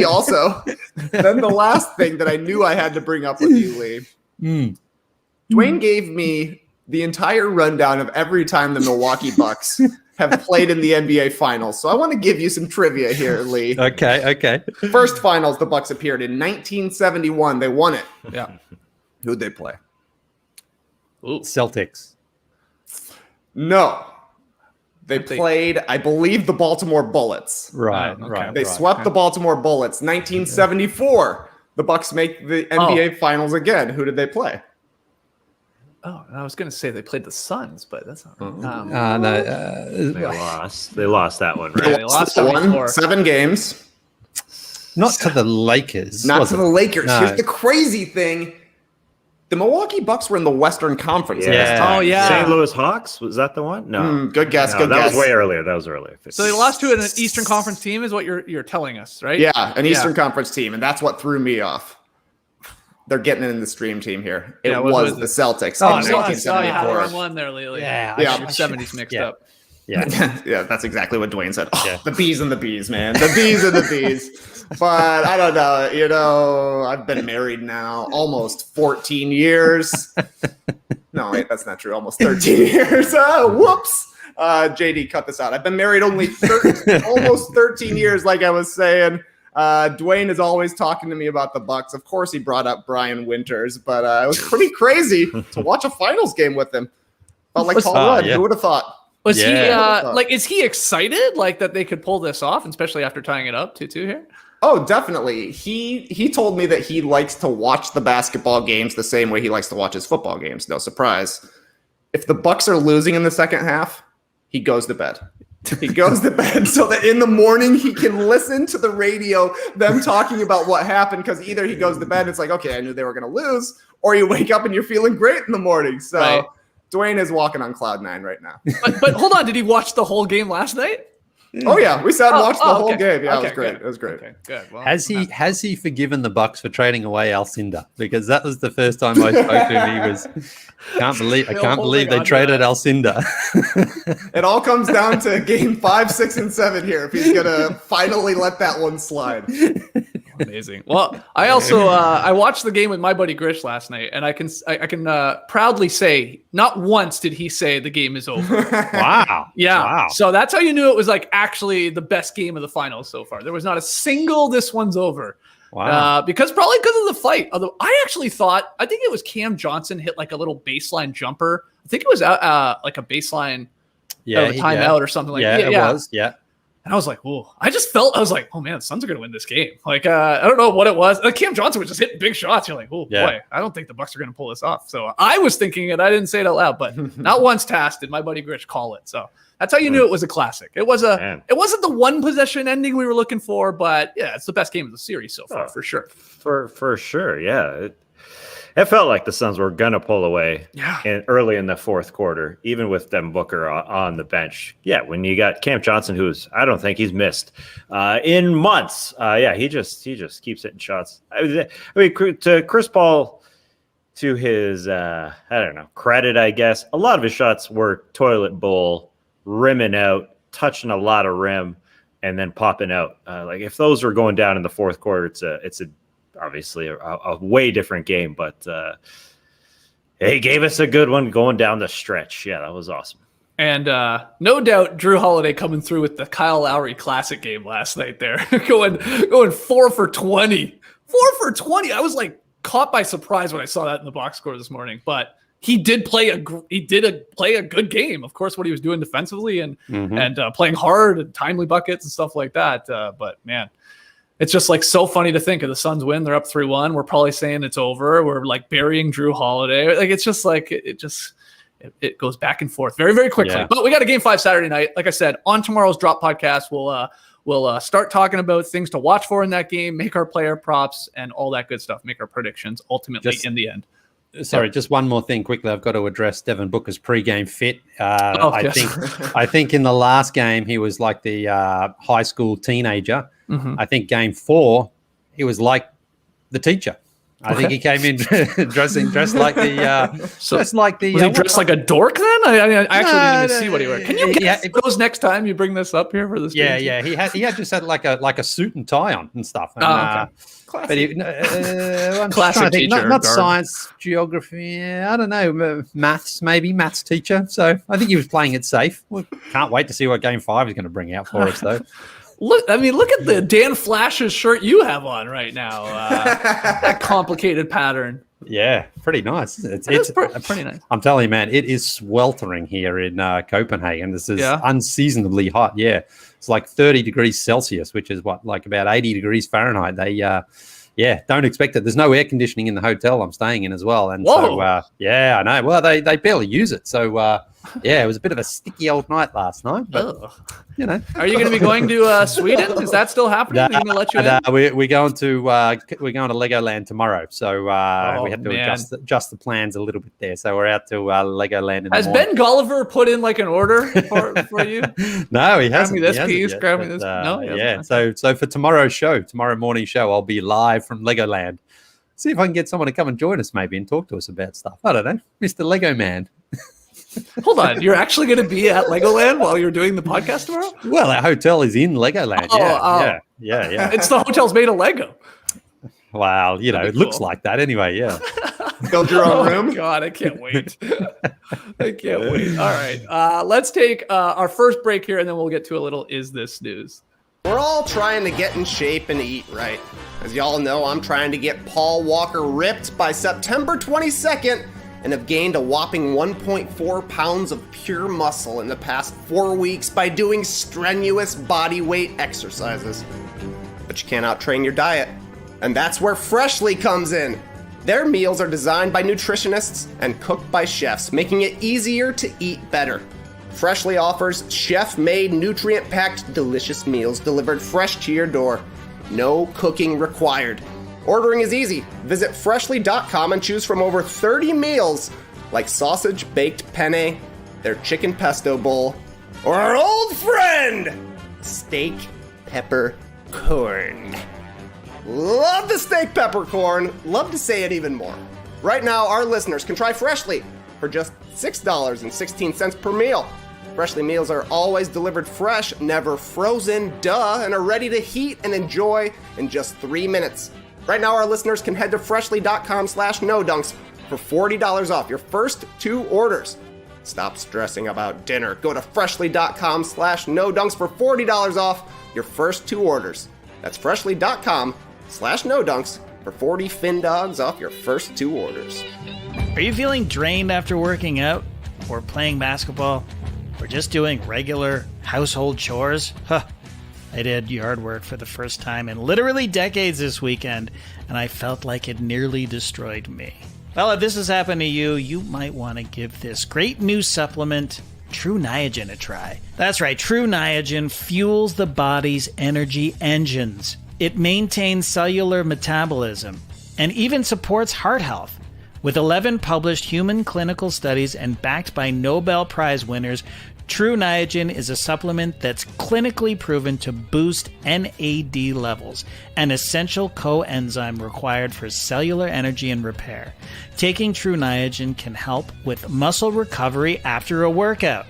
then the last thing that I knew I had to bring up with you, Lee. Dwayne gave me the entire rundown of every time the Milwaukee Bucks have played in the NBA Finals. So I want to give you some trivia here, Lee.
Okay.
First Finals the Bucks appeared in 1971. They won it.
Yeah.
Who'd they play?
Ooh.
Celtics.
No. They played, I believe, the Baltimore Bullets.
Right.
They swept the Baltimore Bullets. 1974, the Bucks make the NBA Finals again. Who did they play?
Oh, I was going to say they played the Suns, but that's not
They lost. They lost that one, right?
They lost
that one.
74.
7 games.
Not to the Lakers.
Not to the Lakers.
No.
Here's the crazy thing. The Milwaukee Bucks were in the Western Conference.
Oh, yeah.
St. Louis Hawks? Was that the one? No.
Good guess.
No,
Good
that
guess.
was way earlier. That was earlier.
So they lost to an Eastern Conference team is what you're telling us, right?
Yeah, an Eastern Conference team, and that's what threw me off. They're getting it in the stream team here. It was the Celtics in 1974.
One there lately.
Yeah.
70s mixed up.
Yeah.
Yeah, that's exactly what Dwayne said. Oh, the bees and the bees, man. The bees and the bees. But I don't know. I've been married now almost 14 years. No, wait, that's not true. Almost 13 years. Whoops. JD, cut this out. I've been married only almost 13 years, like I was saying. Dwayne is always talking to me about the Bucks. Of course, he brought up Brian Winters, but it was pretty crazy to watch a finals game with him. Felt like Paul Rudd. Who would have thought?
Was he is he excited like that they could pull this off, especially after tying it up 2-2 here?
Oh, definitely. He told me that he likes to watch the basketball games the same way he likes to watch his football games. No surprise. If the Bucks are losing in the second half, he goes to bed. He goes to bed so that in the morning he can listen to the radio, them talking about what happened, because either he goes to bed and it's like, okay, I knew they were going to lose, or you wake up and you're feeling great in the morning. So
right.
Dwayne is walking on cloud 9 right now.
But hold on, did he watch the whole game last night?
Oh yeah, we sat and watched the whole
okay.
game. Yeah,
Okay,
it was great.
good.
It was great.
Okay, good. Well,
Has he forgiven the Bucks for trading away Alcindor? Because that was the first time I spoke to him. He was I can't believe they traded Alcindor.
It all comes down to game 5, 6, and 7 here. If he's gonna finally let that one slide.
Amazing. Well, I also I watched the game with my buddy Khris last night, and I can proudly say not once did he say the game is over.
Wow.
Yeah.
Wow.
So that's how you knew it was like actually the best game of the finals so far. There was not a single this one's over.
Wow.
Because of the fight. Although I actually thought I think it was Cam Johnson hit like a little baseline jumper. I think it was like a baseline timeout or something like that.
Yeah, it was. Yeah.
And I was like, "Whoa!" I was like, "Oh man, the Suns are going to win this game." Like, I don't know what it was. Like, Cam Johnson was just hitting big shots. You're like, "Oh boy, I don't think the Bucks are going to pull this off." So I was thinking it. I didn't say it out loud, but not once did my buddy Khris call it. So that's how you knew it was a classic. It wasn't the one possession ending we were looking for, but yeah, it's the best game of the series so far for sure.
For sure, yeah. It felt like the Suns were gonna pull away early in the fourth quarter, even with Devin Booker on the bench. Yeah, when you got Cam Johnson, I don't think he's missed in months. He just keeps hitting shots. I mean, to Chris Paul, to his credit, I guess a lot of his shots were toilet bowl, rimming out, touching a lot of rim, and then popping out. Like if those were going down in the fourth quarter, it's obviously a way different game, but he gave us a good one going down the stretch. Yeah, that was awesome.
And no doubt Drew Holiday coming through with the Kyle Lowry classic game last night there, going 4 for 20. 4 for 20. I was like caught by surprise when I saw that in the box score this morning, but he did play a good game. Of course, what he was doing defensively and playing hard and timely buckets and stuff like that. But man, it's just like so funny to think of the Suns win. They're up 3-1. We're probably saying it's over. We're like burying Drew Holiday. Like it's just like it goes back and forth very, very quickly. Yeah. But we got a game 5 Saturday night. Like I said, on tomorrow's Drop podcast, we'll start talking about things to watch for in that game, make our player props and all that good stuff, make our predictions ultimately in the end.
Sorry, just one more thing quickly. I've got to address Devin Booker's pre-game fit. I think in the last game he was like the high school teenager. I think game 4 he was like the teacher. I think he came in dressed like the
Was he dressed like a dork then? I actually didn't even see what he wore. Can you get those next time you bring this up here for this?
Yeah. He had just had like a suit and tie on and stuff. And,
okay.
Classic. But I'm
Classic teacher.
Not science, geography. I don't know. Maths teacher. So I think he was playing it safe. We can't wait to see what Game 5 is going to bring out for us, though.
Look at the Dan Flash's shirt you have on right now. That complicated pattern.
Yeah, pretty nice. It's
pretty nice.
I'm telling you, man, it is sweltering here in Copenhagen. This is unseasonably hot. Yeah, it's like 30 degrees Celsius, which is like about 80 degrees Fahrenheit. They don't expect it. There's no air conditioning in the hotel I'm staying in as well. And so, I know. Well, they barely use it. So, it was a bit of a sticky old night last night. But, Are
you going to be going to Sweden? Is that still happening? Are they going to let you in?
We're going to Legoland tomorrow. So we had to adjust the plans a little bit there. So we're out to Legoland.
Has Ben Gulliver put in like an order for you?
No, he hasn't.
Grab me this piece. Grab me this. No,
yeah. So for tomorrow morning show, I'll be live from Legoland. See if I can get someone to come and join us maybe and talk to us about stuff. I don't know, Mr. Lego Man.
Hold on, you're actually going to be at Legoland while you're doing the podcast tomorrow?
Well, our hotel is in Legoland. Yeah.
It's the hotel's made of Lego.
Wow, it looks like that anyway. Yeah.
Build your own room.
God, I can't wait. I can't wait. All right, let's take our first break here, and then we'll get to a little Is This News.
We're all trying to get in shape and eat right. As y'all know, I'm trying to get Paul Walker ripped by September 22nd. And have gained a whopping 1.4 pounds of pure muscle in the past 4 weeks by doing strenuous body weight exercises. But you can't out-train your diet. And that's where Freshly comes in. Their meals are designed by nutritionists and cooked by chefs, making it easier to eat better. Freshly offers chef-made, nutrient-packed, delicious meals delivered fresh to your door. No cooking required. Ordering is easy. Visit freshly.com and choose from over 30 meals like sausage baked penne, their chicken pesto bowl, or our old friend, steak pepper corn. Love the steak peppercorn. Love to say it even more. Right now, our listeners can try Freshly for just $6.16 per meal. Freshly meals are always delivered fresh, never frozen, and are ready to heat and enjoy in just 3 minutes. Right now, our listeners can head to freshly.com/nodunks for $40 off your first 2 orders. Stop stressing about dinner. Go to freshly.com/nodunks for $40 off your first 2 orders. That's freshly.com/nodunks for 40 fin dogs off your first 2 orders.
Are you feeling drained after working out or playing basketball or just doing regular household chores? I did yard work for the first time in literally decades this weekend, and I felt like it nearly destroyed me. Well, if this has happened to you, you might want to give this great new supplement, Tru Niagen, a try. That's right, Tru Niagen fuels the body's energy engines. It maintains cellular metabolism and even supports heart health. With 11 published human clinical studies and backed by Nobel Prize winners, Tru Niagen is a supplement that's clinically proven to boost NAD levels, an essential coenzyme required for cellular energy and repair. Taking Tru Niagen can help with muscle recovery after a workout.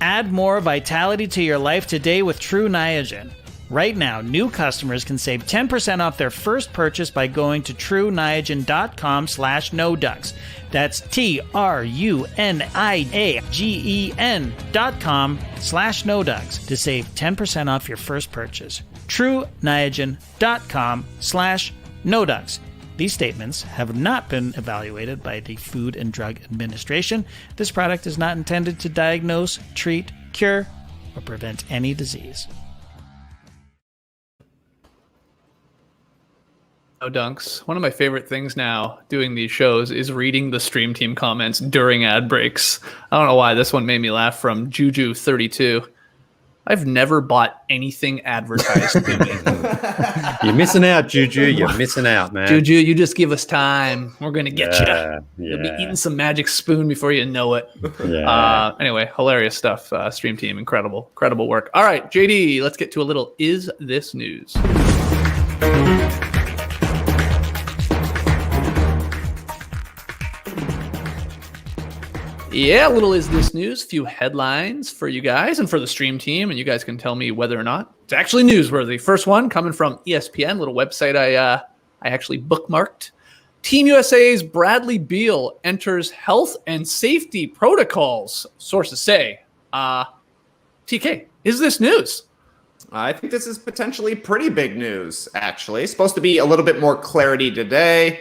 Add more vitality to your life today with Tru Niagen. Right now, new customers can save 10% off their first purchase by going to truniagen.com/nodunks. That's TRUNIAGEN.com/nodunks to save 10% off your first purchase. truniagen.com/nodunks. These statements have not been evaluated by the Food and Drug Administration. This product is not intended to diagnose, treat, cure, or prevent any disease.
No dunks. One of my favorite things now doing these shows is reading the stream team comments during ad breaks. I don't know why this one made me laugh. From Juju32. I've never bought anything advertised to me.
You're missing out, Juju. You're missing out, man.
Juju, you just give us time. We're going to get you. You'll be eating some magic spoon before you know it. Anyway, hilarious stuff. Stream team, incredible work. All right, JD, let's get to a little Is This News? Yeah, little is this news. Few headlines for you guys and for the stream team, and you guys can tell me whether or not it's actually newsworthy. First one coming from ESPN, little website I actually bookmarked. Team USA's Bradley Beal enters health and safety protocols. Sources say. TK, is this news?
I think this is potentially pretty big news, actually. It's supposed to be a little bit more clarity today.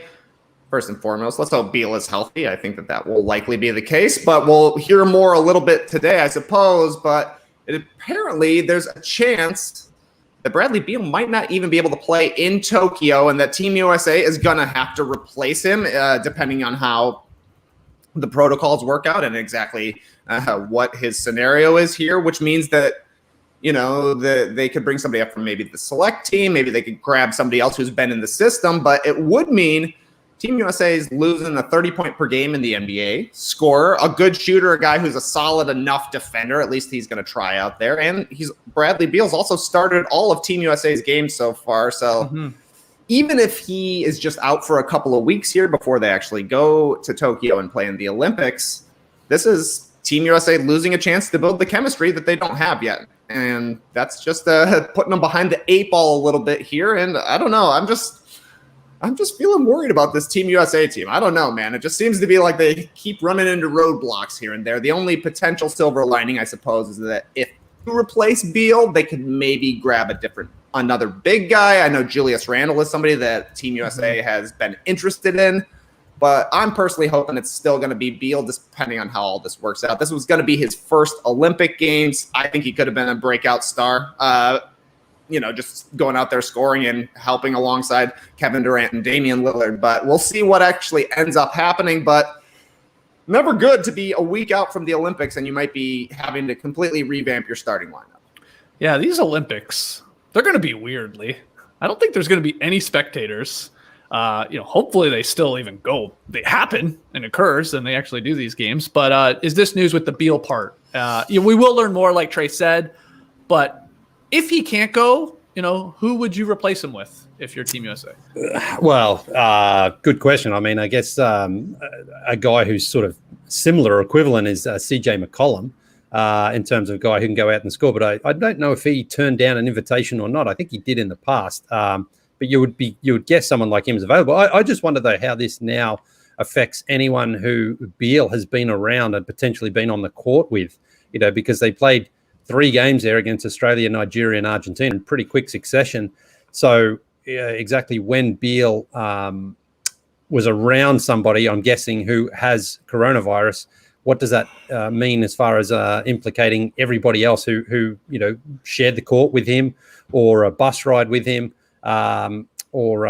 First and foremost, let's hope Beal is healthy. I think that will likely be the case, but we'll hear more a little bit today, I suppose. But apparently there's a chance that Bradley Beal might not even be able to play in Tokyo, and that Team USA is going to have to replace him depending on how the protocols work out and exactly what his scenario is here, which means that, you know, they could bring somebody up from maybe the select team. Maybe they could grab somebody else who's been in the system, but it would mean Team USA is losing a 30-point per game in the NBA scorer, a good shooter, a guy who's a solid enough defender. At least he's going to try out there. And Bradley Beal's also started all of Team USA's games so far. So even if he is just out for a couple of weeks here before they actually go to Tokyo and play in the Olympics, this is Team USA losing a chance to build the chemistry that they don't have yet. And that's just putting them behind the 8 ball a little bit here. And I don't know. I'm just feeling worried about this Team USA team. I don't know, man. It just seems to be like they keep running into roadblocks here and there. The only potential silver lining, I suppose, is that if you replace Beal, they could maybe grab another big guy. I know Julius Randle is somebody that Team USA has been interested in, but I'm personally hoping it's still going to be Beal, just depending on how all this works out. This was going to be his first Olympic Games. I think he could have been a breakout star. Just going out there scoring and helping alongside Kevin Durant and Damian Lillard. But we'll see what actually ends up happening. But never good to be a week out from the Olympics and you might be having to completely revamp your starting lineup.
Yeah, these Olympics, they're going to be weirdly. I don't think there's going to be any spectators. Hopefully they still even go. They happen and occurs and they actually do these games. But is this news with the Beal part? We will learn more, like Trey said. But if he can't go, who would you replace him with if you're Team USA?
Well, good question. I mean, I guess a guy who's sort of similar or equivalent is CJ McCollum in terms of a guy who can go out and score. But I don't know if he turned down an invitation or not. I think he did in the past. But you would guess someone like him is available. I just wonder, though, how this now affects anyone who Beal has been around and potentially been on the court with, because they played 3 games there against Australia, Nigeria, and Argentina in pretty quick succession. So exactly when Beal was around somebody, I'm guessing, who has coronavirus, what does that mean as far as implicating everybody else who shared the court with him or a bus ride with him or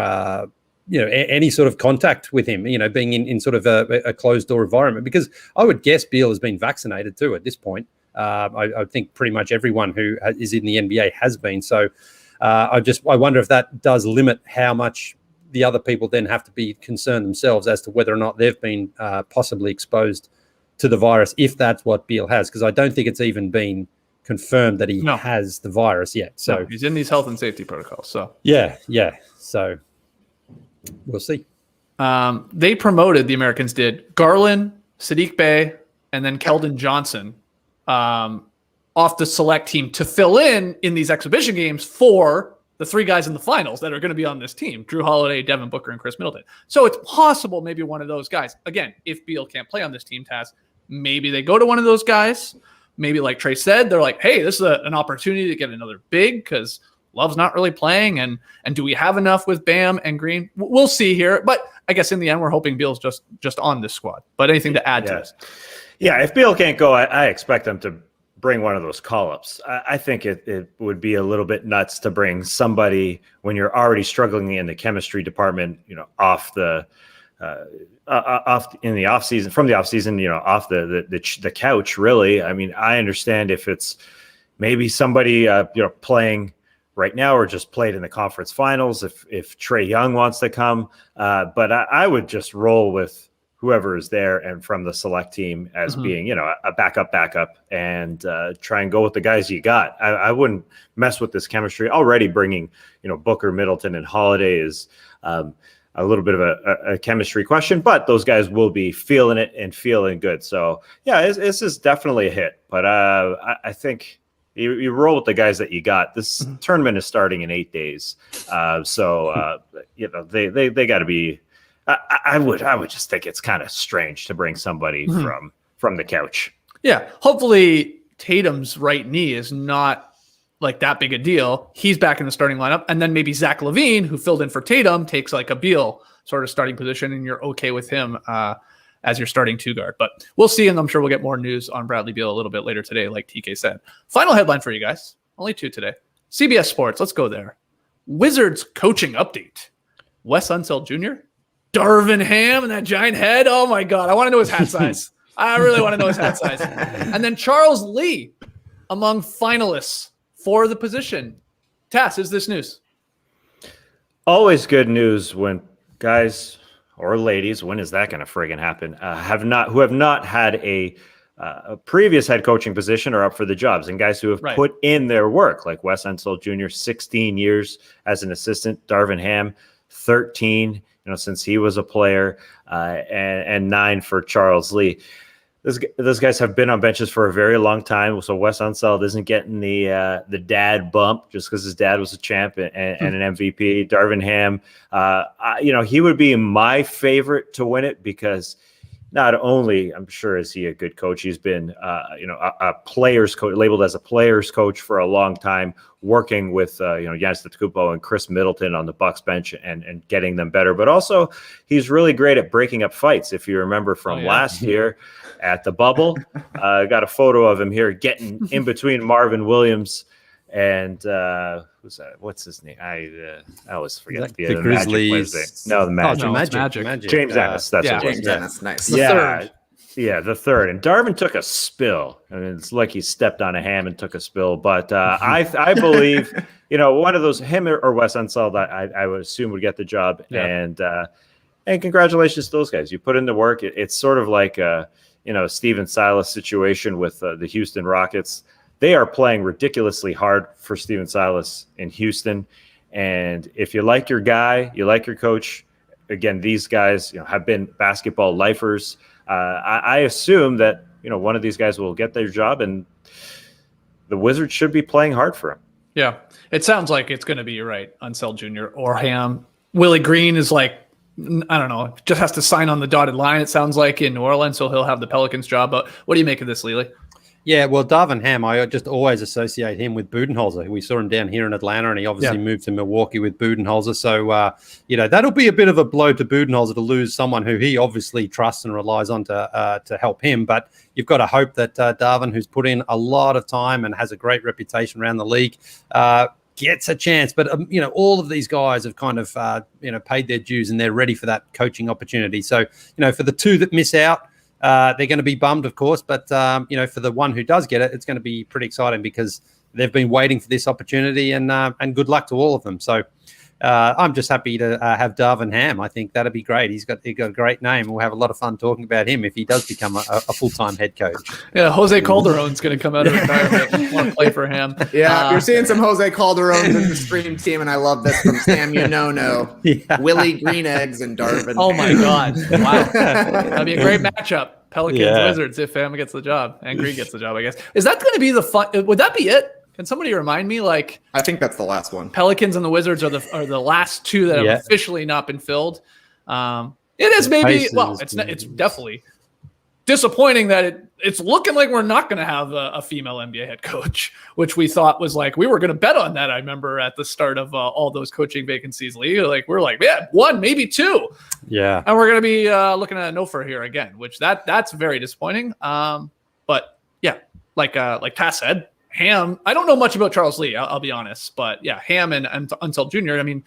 any sort of contact with him, being in sort of a closed door environment? Because I would guess Beal has been vaccinated too at this point. I think pretty much everyone who is in the NBA has been. So I wonder if that does limit how much the other people then have to be concerned themselves as to whether or not they've been possibly exposed to the virus, if that's what Beal has. Because I don't think it's even been confirmed that he has the virus yet. So
he's in these health and safety protocols. So
yeah. So we'll see.
They promoted, the Americans did, Garland, Sadiq Bey, and then Keldon Johnson off the select team to fill in these exhibition games for the 3 guys in the finals that are going to be on this team: Drew Holiday, Devin Booker, and Khris Middleton. So it's possible maybe one of those guys. Again, if Beal can't play on this team, maybe they go to one of those guys. Maybe, like Trey said, they're like, hey, this is an opportunity to get another big because Love's not really playing. And do we have enough with Bam and Green? We'll see here. But I guess in the end, we're hoping Beal's just on this squad. But anything to add to this?
Yeah, if Beal can't go, I expect them to bring one of those call-ups. I think it would be a little bit nuts to bring somebody when you're already struggling in the chemistry department, off the off in the off season, from the off season, off the couch. Really, I mean, I understand if it's maybe somebody playing right now or just played in the conference finals. If Trae Young wants to come, but I would just roll with whoever is there and from the select team as being, a backup and try and go with the guys you got. I wouldn't mess with this chemistry already. Bringing, Booker, Middleton, and Holiday is, a little bit of a chemistry question, but those guys will be feeling it and feeling good. So yeah, this is definitely a hit, but I think you roll with the guys that you got. This tournament is starting in 8 days. So they got to be, I would just think it's kind of strange to bring somebody from the couch.
Yeah. Hopefully Tatum's right knee is not like that big a deal. He's back in the starting lineup. And then maybe Zach LaVine, who filled in for Tatum, takes like a Beal sort of starting position, and you're okay with him as your starting 2 guard. But we'll see, and I'm sure we'll get more news on Bradley Beal a little bit later today, like TK said. Final headline for you guys. Only 2 today. CBS Sports. Let's go there. Wizards coaching update. Wes Unseld Jr., Darvin Ham, and that giant head. Oh my God. I want to know his hat size. I really want to know his hat size. And then Charles Lee among finalists for the position. Tass, is this news?
Always good news when guys or ladies, when is that going to friggin' happen, who have not had a previous head coaching position are up for the jobs, and guys who have put in their work, like Wes Unseld Jr., 16 years as an assistant, Darvin Ham, 13, since he was a player, and 9 for Charles Lee. Those guys have been on benches for a very long time, so Wes Unseld isn't getting the dad bump just because his dad was a champ and an MVP. Darvin Ham, he would be my favorite to win it because not only, I'm sure, is he a good coach, he's been a players coach, labeled as a players coach for a long time, working with Giannis Antetokounmpo and Khris Middleton on the Bucks bench and getting them better. But also, he's really great at breaking up fights. If you remember from last year at the bubble, got a photo of him here getting in between Marvin Williams and who's that? What's his name? I always forget
the Grizzlies.
The Magic.
Magic.
James Ennis. That's what
James Ennis. Nice.
The third. And Darvin took a spill. I mean, it's like he stepped on a ham and took a spill. But I believe, one of those, him or Wes Unseld, I would assume would get the job. Yeah. And congratulations to those guys. You put in the work. It's sort of like a Steven Silas situation with the Houston Rockets. They are playing ridiculously hard for Steven Silas in Houston. And if you like your guy, you like your coach, again, these guys have been basketball lifers. I assume that one of these guys will get their job, and the Wizards should be playing hard for him.
Yeah, it sounds like it's going to be Unseld Jr. or Ham. Willie Green is I don't know, just has to sign on the dotted line, it sounds like, in New Orleans, so he'll have the Pelicans job. But what do you make of this, Lely?
Yeah, well, Darvin Ham, I just always associate him with Budenholzer. We saw him down here in Atlanta, and he obviously moved to Milwaukee with Budenholzer. So, that'll be a bit of a blow to Budenholzer to lose someone who he obviously trusts and relies on to help him. But you've got to hope that Darvin, who's put in a lot of time and has a great reputation around the league, gets a chance. But, all of these guys have kind of, paid their dues, and they're ready for that coaching opportunity. So, for the 2 that miss out, they're going to be bummed, of course, but for the one who does get it, it's going to be pretty exciting because they've been waiting for this opportunity, and good luck to all of them. So I'm just happy to have Darvin Ham. I think that'd be great. He's got a great name. We'll have a lot of fun talking about him if he does become a full-time head coach.
Yeah, Jose Calderon's going to come out of retirement, want to play for him.
Yeah, you're seeing some Jose Calderones in the stream team, and I love this from Sam Willie Green Eggs and Darvin.
Oh my God! Wow, that'd be a great matchup. Pelicans Wizards if Ham gets the job and Green gets the job. I guess is that going to be the fun? Would that be it? Can somebody remind me? I
think that's the last one.
Pelicans and the Wizards are the last 2 that have officially not been filled. It is maybe it's definitely disappointing that it's looking like we're not going to have a female NBA head coach, which we thought was we were going to bet on that. I remember at the start of all those coaching vacancies, we're like, 1, maybe 2.
Yeah.
And we're going to be looking at a no for here again, which that's very disappointing. But yeah, like Tass said, Ham, I don't know much about Charles Lee, I'll be honest, but yeah, Ham and Unseld Jr., I mean,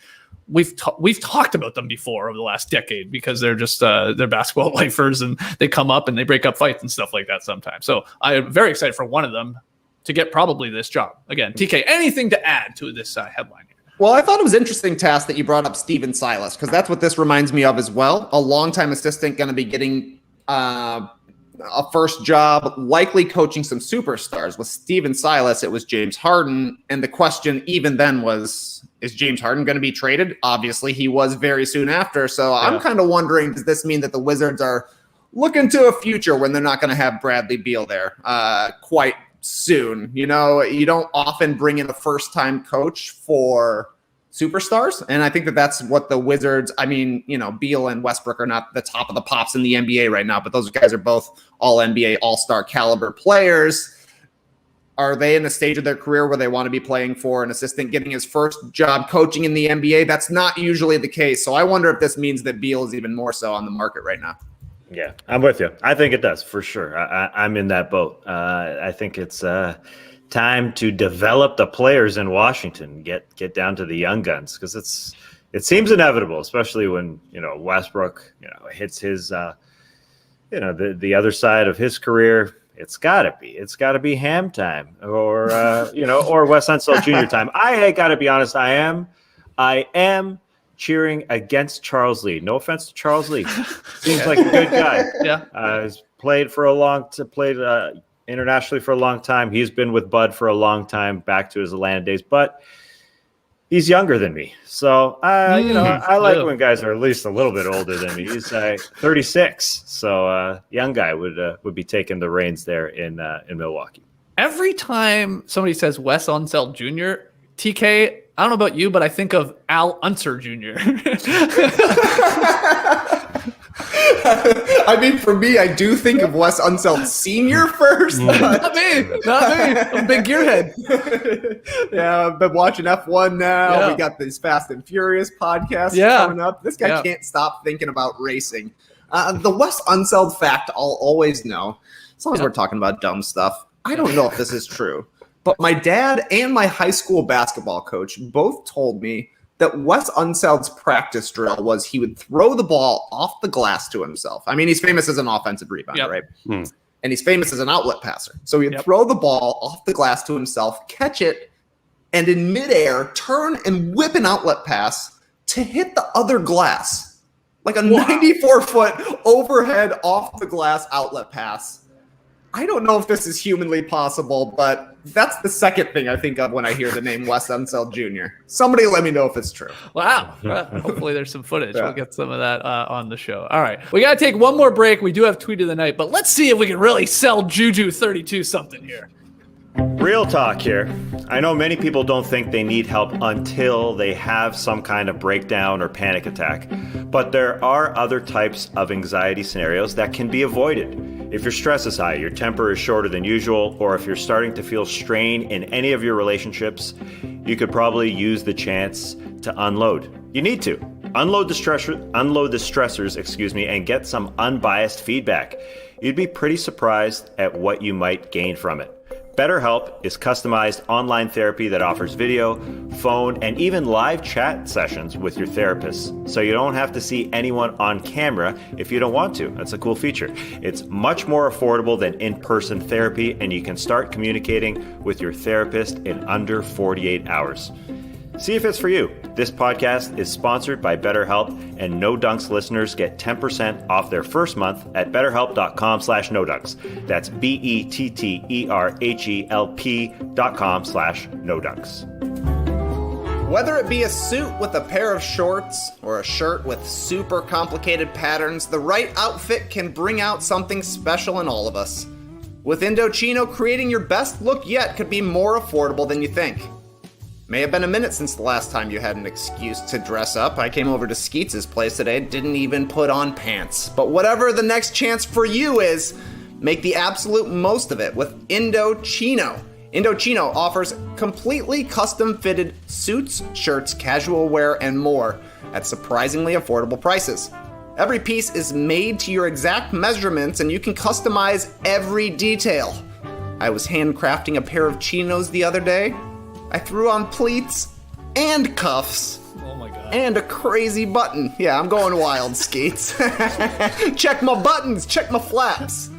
we've talked about them before over the last decade because they're just they're basketball lifers, and they come up and they break up fights and stuff like that sometimes. So I'm very excited for one of them to get probably this job. Again, TK, anything to add to this headline here?
Well, I thought it was interesting, Tass, that you brought up Steven Silas, because that's what this reminds me of as well. A longtime assistant going to be getting a first job, likely coaching some superstars. With Steven Silas, it was James Harden. And the question even then was, is James Harden going to be traded? Obviously, he was very soon after. So I'm kind of wondering, does this mean that the Wizards are looking to a future when they're not going to have Bradley Beal there quite soon? You know, you don't often bring in a first-time coach for superstars, and I think that that's what the Wizards, I mean, you know, Beal and Westbrook are not the top of the pops in the NBA right now, but those guys are both all-NBA, all-star caliber players. Are they in the stage of their career where they want to be playing for an assistant getting his first job coaching in the NBA? That's not usually the case. So I wonder if this means that Beal is even more so on the market right now.
Yeah, I'm with you. I think it does for sure. I'm in that boat. I think it's time to develop the players in Washington, get down to the young guns, because it seems inevitable, especially when, you know, Westbrook, you know, hits his the other side of his career. It's gotta be Ham time, or or Wes Unseld Jr. time. I gotta be honest. I am cheering against Charles Lee. No offense to Charles Lee, seems like a good guy. Yeah, he's played internationally for a long time. He's been with Bud for a long time, back to his Atlanta days, but he's younger than me. So, I like when guys are at least a little bit older than me. He's 36. So, young guy would be taking the reins there in Milwaukee.
Every time somebody says Wes Unseld Jr., TK, I don't know about you, but I think of Al Unser Jr.
I mean, for me, I do think of Wes Unseld Sr. first.
Not me. I'm a big gearhead.
Yeah, I've been watching F1 now. Yeah. We got these Fast and Furious podcasts coming up. This guy can't stop thinking about racing. The Wes Unseld fact I'll always know, as long as we're talking about dumb stuff. I don't know if this is true, but my dad and my high school basketball coach both told me that Wes Unseld's practice drill was he would throw the ball off the glass to himself. I mean, he's famous as an offensive rebounder, right? And he's famous as an outlet passer. So he'd throw the ball off the glass to himself, catch it, and in midair, turn and whip an outlet pass to hit the other glass. Like a 94-foot overhead off the glass outlet pass. I don't know if this is humanly possible, but that's the second thing I think of when I hear the name Wes Unseld Jr. Somebody let me know if it's true.
Wow. Hopefully there's some footage. We'll get some of that on the show. All right. We got to take one more break. We do have Tweet of the Night, but let's see if we can really sell Juju 32 something here.
Real talk here. I know many people don't think they need help until they have some kind of breakdown or panic attack, but there are other types of anxiety scenarios that can be avoided. If your stress is high, your temper is shorter than usual, or if you're starting to feel strain in any of your relationships, you could probably use the chance to unload. You need to. Unload the stressors, and get some unbiased feedback. You'd be pretty surprised at what you might gain from it. BetterHelp is customized online therapy that offers video, phone, and even live chat sessions with your therapist, so you don't have to see anyone on camera if you don't want to. That's a cool feature. It's much more affordable than in-person therapy, and you can start communicating with your therapist in under 48 hours. See if it's for you. This podcast is sponsored by BetterHelp, and No Dunks listeners get 10% off their first month at betterhelp.com/nodunks. That's BetterHelp.com/nodunks.
Whether it be a suit with a pair of shorts or a shirt with super complicated patterns, the right outfit can bring out something special in all of us. With Indochino, creating your best look yet could be more affordable than you think. May have been a minute since the last time you had an excuse to dress up. I came over to Skeets' place today, didn't even put on pants. But whatever the next chance for you is, make the absolute most of it with Indochino. Indochino offers completely custom-fitted suits, shirts, casual wear, and more at surprisingly affordable prices. Every piece is made to your exact measurements, and you can customize every detail. I was handcrafting a pair of chinos the other day. I threw on pleats and cuffs.
Oh my God.
And a crazy button. Yeah, I'm going wild, Skates. Check my buttons, check my flaps.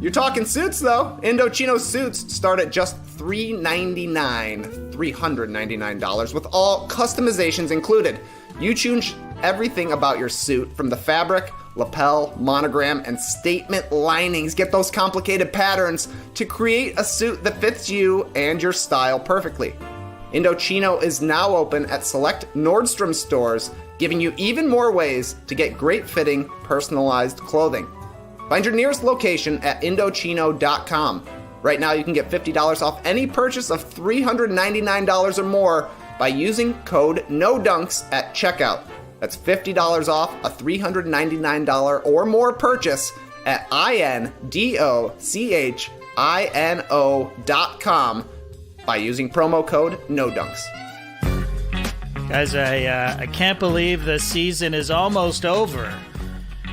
You're talking suits, though. Indochino suits start at just $399 with all customizations included. You choose everything about your suit, from the fabric, lapel, monogram, and statement linings. Get those complicated patterns to create a suit that fits you and your style perfectly. Indochino is now open at select Nordstrom stores, giving you even more ways to get great fitting, personalized clothing. Find your nearest location at Indochino.com. Right now you can get $50 off any purchase of $399 or more by using code NODUNKS at checkout. That's $50 off a $399 or more purchase at INDOCHINO.com by using promo code NODUNKS.
Guys, I can't believe the season is almost over.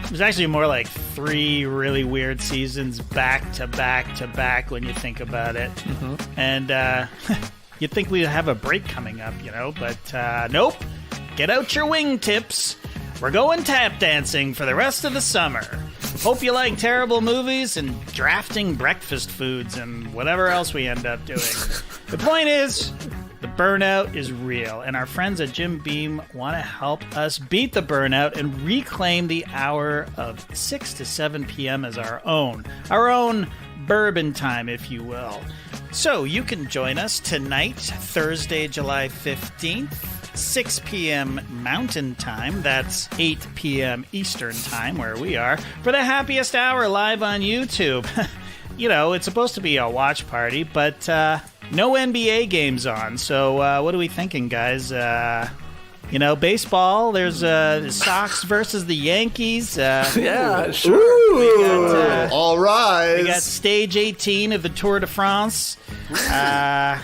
It was actually more like 3 really weird seasons back to back to back when you think about it. Mm-hmm. And you'd think we'd have a break coming up, but nope. Get out your wingtips. We're going tap dancing for the rest of the summer. Hope you like terrible movies and drafting breakfast foods and whatever else we end up doing. The point is, the burnout is real, and our friends at Jim Beam want to help us beat the burnout and reclaim the hour of 6 to 7 p.m. as our own bourbon time, if you will. So you can join us tonight, Thursday, July 15th, 6 p.m. Mountain Time. That's 8 p.m. Eastern Time, where we are, for the happiest hour live on YouTube. It's supposed to be a watch party, but no NBA games on. So what are we thinking, guys? Baseball, there's the Sox versus the Yankees.
Yeah, sure.
All right.
We got stage 18 of the Tour de France. I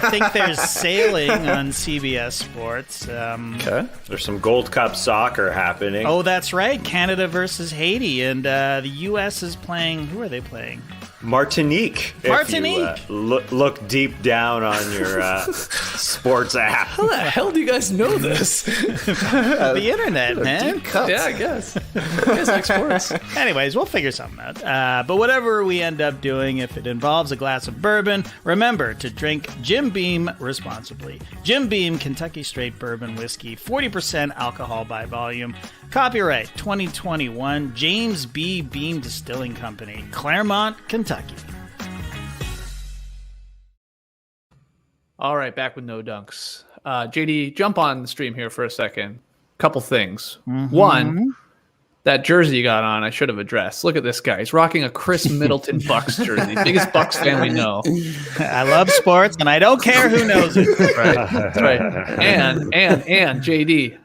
think there's sailing on CBS Sports.
Okay. There's some Gold Cup soccer happening.
Oh, that's right. Canada versus Haiti. And the U.S. is playing. Who are they playing?
Martinique.
Martinique.
If you, look deep down on your sports app.
How the hell do you guys know this?
The internet, man.
Yeah, I guess. You guys like sports.
Anyways, we'll figure something out. But whatever we end up doing, if it involves a glass of bourbon, remember to drink Jim Beam responsibly. Jim Beam Kentucky Straight Bourbon Whiskey, 40% alcohol by volume. Copyright 2021, James B. Beam Distilling Company, Claremont, Kentucky.
All right, back with No Dunks. JD, jump on the stream here for a second. Couple things. Mm-hmm. One, that jersey you got on, I should have addressed. Look at this guy. He's rocking a Khris Middleton Bucks jersey. Biggest Bucks fan we know.
I love sports, and I don't care who knows it.
That's right. And JD,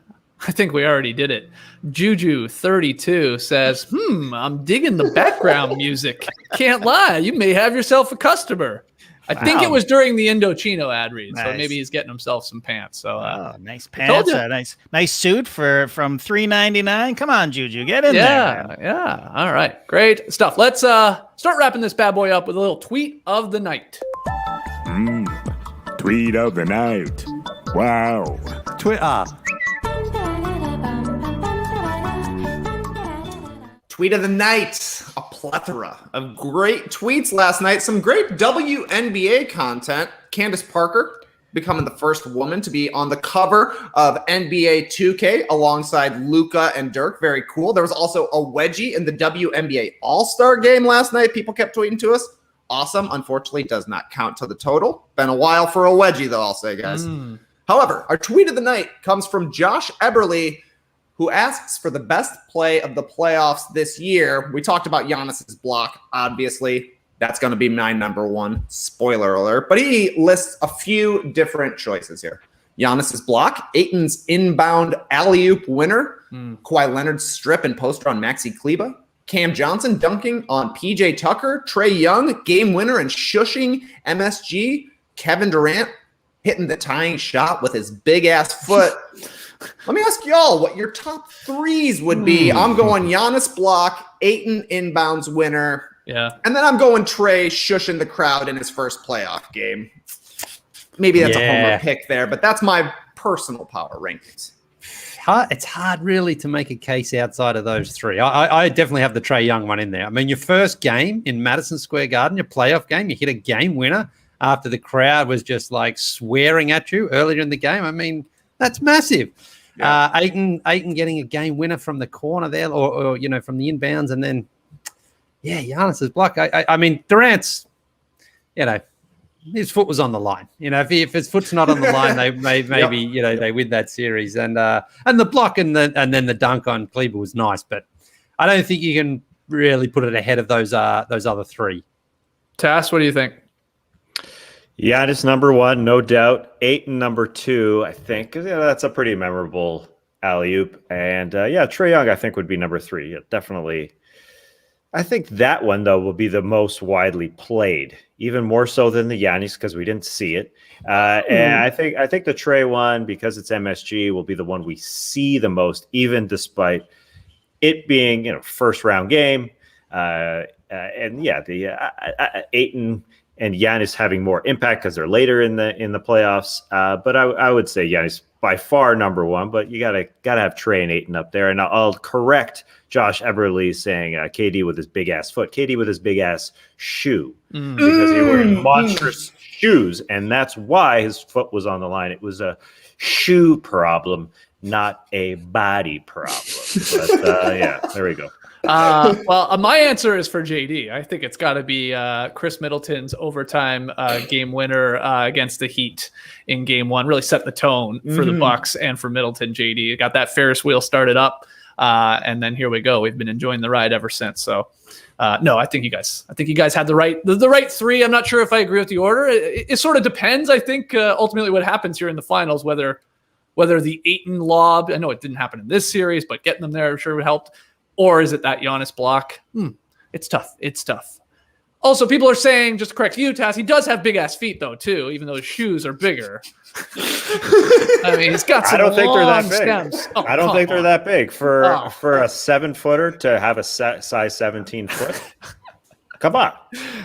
I think we already did it. Juju32 says, I'm digging the background music. Can't lie. You may have yourself a customer. I think it was during the Indochino ad read, nice. So maybe he's getting himself some pants. So
nice pants, nice suit from $3.99. Come on, Juju, get in there.
Yeah. All right, great stuff. Let's start wrapping this bad boy up with a little tweet of the night.
Tweet of the night. Wow.
Twitter.
Tweet of the night, a plethora of great tweets last night. Some great WNBA content. Candace Parker becoming the first woman to be on the cover of NBA 2K alongside Luka and Dirk. Very cool. There was also a wedgie in the WNBA All-Star game last night. People kept tweeting to us. Awesome. Unfortunately, does not count to the total. Been a while for a wedgie, though, I'll say, guys. However, our tweet of the night comes from Josh Eberly, who asks for the best play of the playoffs this year. We talked about Giannis's block, obviously. That's going to be my number one. Spoiler alert. But he lists a few different choices here. Giannis's block, Ayton's inbound alley-oop winner, Kawhi Leonard's strip and poster on Maxi Kleber, Cam Johnson dunking on PJ Tucker, Trae Young, game winner and shushing MSG, Kevin Durant hitting the tying shot with his big-ass foot. Let me ask y'all what your top threes would be. I'm going Giannis block, Ayton inbounds winner.
Yeah.
And then I'm going Trae shushing the crowd in his first playoff game. Maybe that's a homer pick there, but that's my personal power rankings.
It's hard really to make a case outside of those three. I definitely have the Trae Young one in there. I mean, your first game in Madison Square Garden, your playoff game, you hit a game winner after the crowd was just like swearing at you earlier in the game. I mean, that's massive. Yeah. Ayton getting a game winner from the corner there, or from the inbounds, and then Giannis's block. I mean, Durant's, his foot was on the line. If his foot's not on the line, they maybe they win that series. And the block and then the dunk on Kleber was nice, but I don't think you can really put it ahead of those other three.
Tass, what do you think?
Giannis number 1, no doubt. Ayton number 2, I think. That's a pretty memorable alley-oop. And Trae Young, I think, would be number 3. Yeah, definitely. I think that one, though, will be the most widely played, even more so than the Giannis because we didn't see it. And I think the Trae one, because it's MSG, will be the one we see the most, even despite it being first round game. The Ayton and Giannis having more impact because they're later in the playoffs. But I would say Giannis by far number 1, but you gotta have Trae and Ayton up there. And I'll correct Josh Eberle saying KD with his big ass foot, KD with his big ass shoe, because he wears monstrous shoes, and that's why his foot was on the line. It was a shoe problem, not a body problem. But there we go.
My answer is for JD. I think it's got to be Khris Middleton's overtime game winner against the Heat in Game 1. Really set the tone for the Bucks and for Middleton. JD got that Ferris wheel started up, and then here we go. We've been enjoying the ride ever since. So, no, I think you guys had the right 3. I'm not sure if I agree with the order. It sort of depends. I think ultimately what happens here in the finals, whether the Ayton lob. I know it didn't happen in this series, but getting them there sure helped. Or is it that Giannis block? It's tough. Also, people are saying, just to correct you, Tass, he does have big-ass feet, though, too, even though his shoes are bigger. I mean, he's got some long stems. Oh,
I don't think they're that big. For a 7-footer to have a size 17 foot, come on.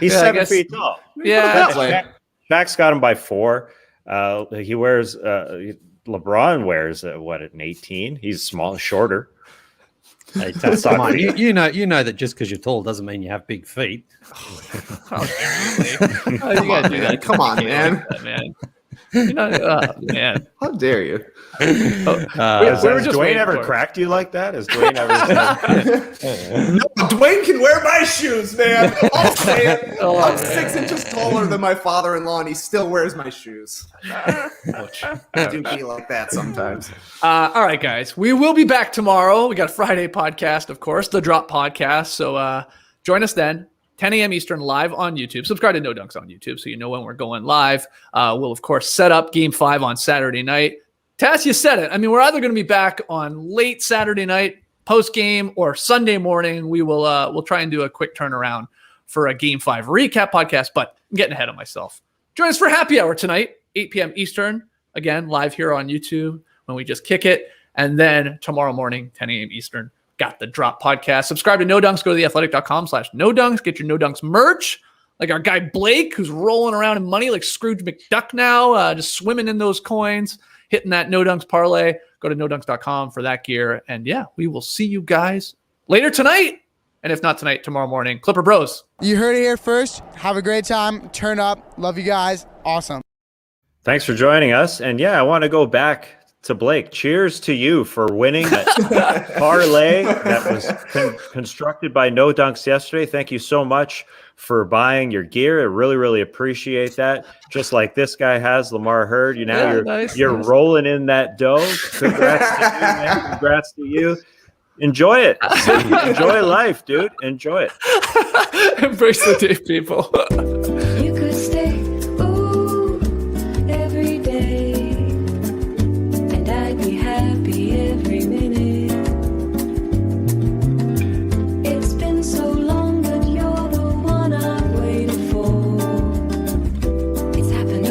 He's 7 feet tall.
Yeah.
Shaq's got him by 4. He wears LeBron wears, an 18? He's shorter.
Hey, come on. You know that just because you're tall doesn't mean you have big feet.
You gotta do that.
Come on, man.
Man.
How dare you?
Has Dwayne ever cracked you like that? Has Dwayne ever
No, Dwayne can wear my shoes, man. I'll say it. I'm 6 inches taller than my father-in-law, and he still wears my shoes. I do be like that sometimes.
All right, guys. We will be back tomorrow. We got a Friday podcast, of course, the Drop Podcast. So join us then. 10 a.m. Eastern, live on YouTube. Subscribe to No Dunks on YouTube so you know when we're going live. We'll, of course, set up Game 5 on Saturday night. Tass, you said it. I mean, we're either going to be back on late Saturday night, post-game, or Sunday morning. We'll try and do a quick turnaround for a Game 5 recap podcast, but I'm getting ahead of myself. Join us for happy hour tonight, 8 p.m. Eastern. Again, live here on YouTube when we just kick it. And then tomorrow morning, 10 a.m. Eastern. Got the Drop Podcast. Subscribe to No Dunks. Go to theathletic.com/No Dunks. Get your No Dunks merch. Like our guy Blake, who's rolling around in money like Scrooge McDuck now, just swimming in those coins, hitting that No Dunks parlay. Go to NoDunks.com for that gear. And yeah, we will see you guys later tonight. And if not tonight, tomorrow morning. Clipper Bros.
You heard it here first. Have a great time. Turn up. Love you guys. Awesome.
Thanks for joining us. And yeah, I want to go back to Blake. Cheers to you for winning that parlay that was constructed by No Dunks yesterday. Thank you so much for buying your gear. I really, really appreciate that. Just like this guy has, Lamar Hurd. You're rolling in that dough. Congrats to you, man. Congrats to you. Enjoy it. Enjoy life, dude. Enjoy it.
Embrace the day, people.